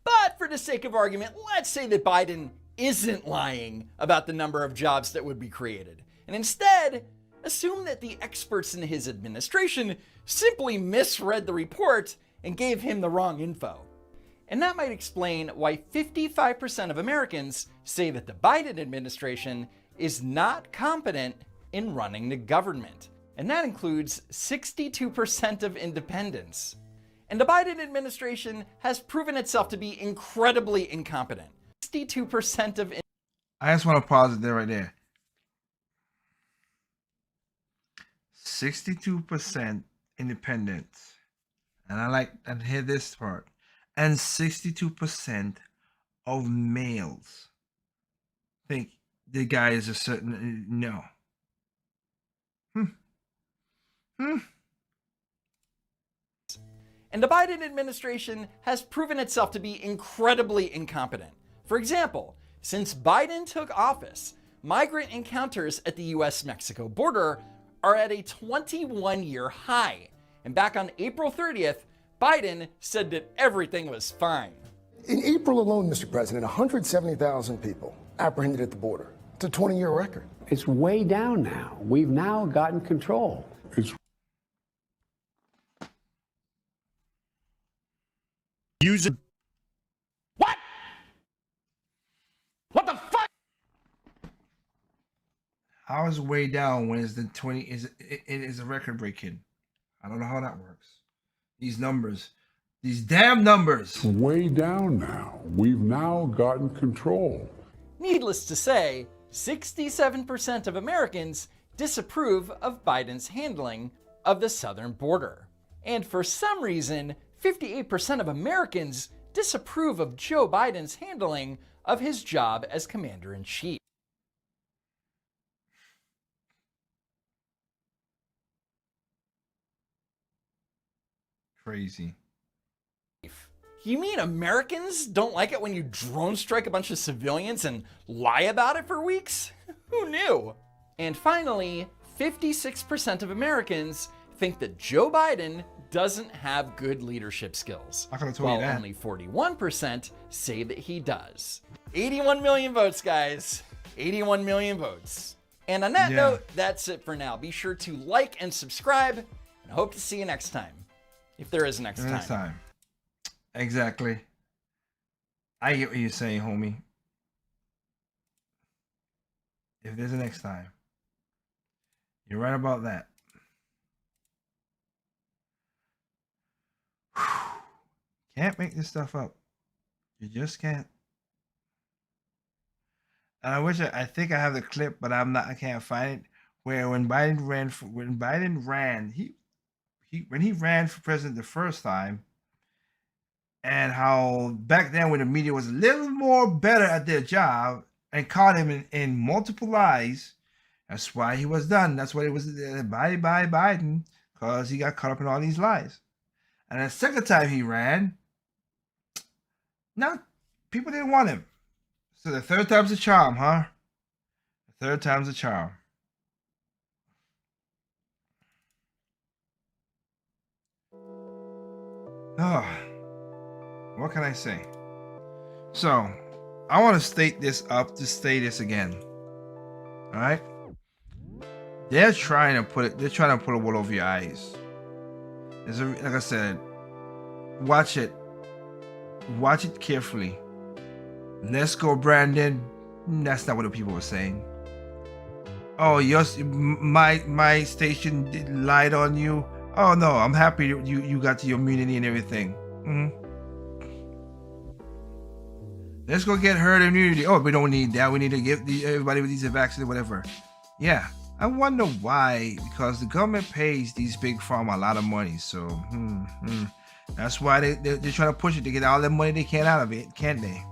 But for the sake of argument, let's say that Biden isn't lying about the number of jobs that would be created, and instead assume that the experts in his administration simply misread the report and gave him the wrong info. And that might explain why 55% of Americans say that the Biden administration is not competent in running the government. And that includes 62% of independents. And the Biden administration has proven itself to be incredibly incompetent. 62% of... I just want to pause it there right there. 62% independents. And I hear this part. And 62% of males think the guy is a certain... No. And the Biden administration has proven itself to be incredibly incompetent. For example, since Biden took office, migrant encounters at the US-Mexico border are at a 21-year high. And back on April 30th, Biden said that everything was fine. In April alone, Mr. President, 170,000 people apprehended at the border. It's a 20-year record. It's way down now. We've now gotten control. Using what? What the fuck? How is it way down when it's the 20? It is a record breaking. I don't know how that works. These numbers These damn numbers. Way down now. We've now gotten control. Needless to say, 67% of Americans disapprove of Biden's handling of the southern border. And for some reason, 58% of Americans disapprove of Joe Biden's handling of his job as commander-in-chief. Crazy. You mean Americans don't like it when you drone strike a bunch of civilians and lie about it for weeks? Who knew? And finally, 56% of Americans think that Joe Biden doesn't have good leadership skills, while only 41% say that he does. 81 million votes, guys. 81 million votes. And on that note, that's it for now. Be sure to like and subscribe, and hope to see you next time. If there is a next time. Exactly. I get what you're saying, homie. If there's a next time. You're right about that. Can't make this stuff up. You just can't. And I wish I think I have the clip, but I can't find it. Where when Biden ran for president the first time, and how back then when the media was a little more better at their job and caught him in multiple lies, that's why he was done. That's why it was bye Biden, because he got caught up in all these lies. And the second time he ran, now people didn't want him. So the third time's a charm, huh? The third time's a charm. Oh, what can I say? So, I want to state this again. All right? They're trying to put a wool over your eyes. Like I said, watch it carefully. Let's go, Brandon. That's not what the people were saying. Oh, my station lied on you. Oh no, I'm happy you got your immunity and everything. Let's go get herd immunity. Oh, we don't need that. We need to give everybody with these vaccines, whatever. Yeah, I wonder why. Because the government pays these big pharma a lot of money, so that's why they're trying to push it to get all the money they can out of it, can't they?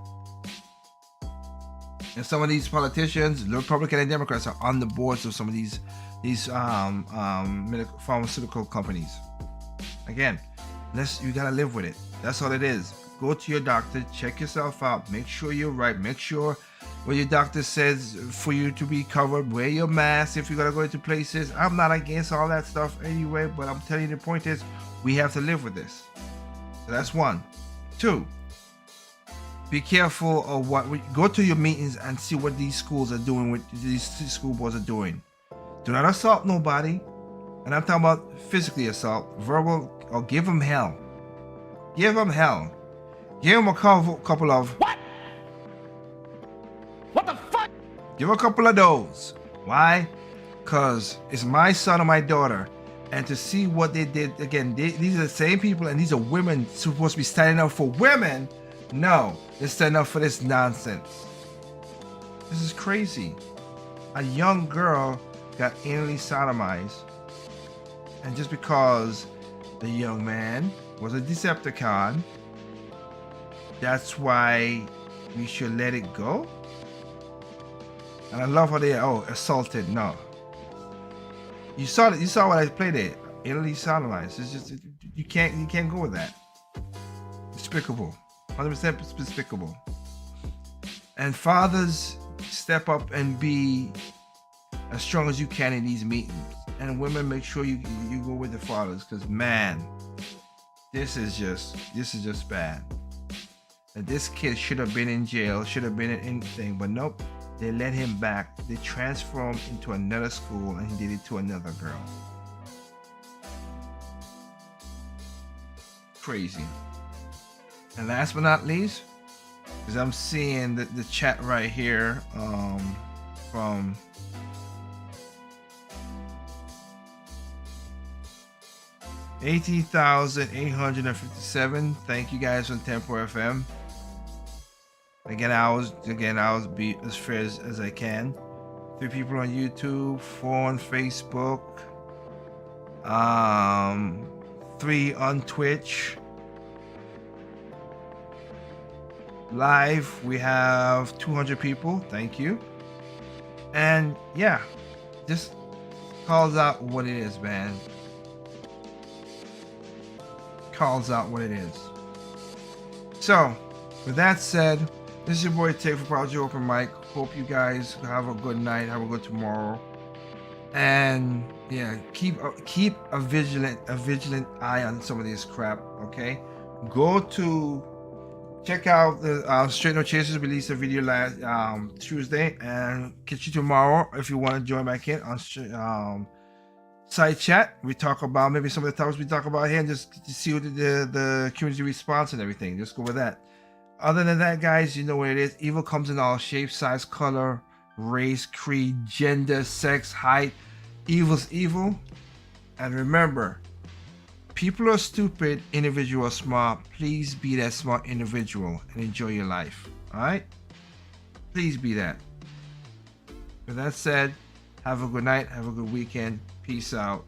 And some of these politicians, Republican and Democrats, are on the boards of some of these pharmaceutical companies. Again, you gotta live with it. That's all it is. Go to your doctor, check yourself out, make sure you're right, make sure what your doctor says for you to be covered, wear your mask if you're gonna go into places. I'm not against all that stuff anyway, but I'm telling you, the point is we have to live with this. So that's one. Two, be careful of go to your meetings and see what these schools are doing, what these school boards are doing. Do not assault nobody. And I'm talking about physically assault, verbal, or give them hell. Give them hell. Give them a couple of... What? What the fuck? Give a couple of those. Why? Because it's my son or my daughter. And to see what they did, again, these are the same people, and these are women supposed to be standing up for women. No, they're standing up for this nonsense. This is crazy. A young girl got anally sodomized, and just because the young man was a Decepticon, that's why we should let it go? And I love how they assaulted. No, you saw what I played there. Anally sodomized. It's just you can't go with that. Despicable. 100% despicable. And fathers, step up and be as strong as you can in these meetings. And women, make sure you go with the fathers, because man, this is just bad. And this kid should have been in jail, should have been in anything, but nope, they let him back. They transferred him into another school, and he did it to another girl. Crazy. And last but not least, is I'm seeing the chat right here from 18,857. Thank you guys on Tempo FM. Again, I'll be as fair as I can. 3 people on YouTube, 4 on Facebook, 3 on Twitch. Live, we have 200 people. Thank you. And yeah, just calls out what it is, man. Calls out what it is. So, with that said, this is your boy Tay for Project Open Mic. Hope you guys have a good night, have a good tomorrow, and yeah, keep a vigilant eye on some of this crap. Okay, go to check out the Straight No Chasers released a video last Tuesday, and catch you tomorrow if you want to join back in on side chat. We talk about maybe some of the topics we talk about here, and just to see what the community response and everything. Just go with that. Other than that, guys, you know what it is. Evil comes in all shapes, size, color, race, creed, gender, sex, height. Evil's evil. And remember, people are stupid, individuals are smart. Please be that smart individual and enjoy your life. All right? Please be that. With that said, have a good night. Have a good weekend. Peace out.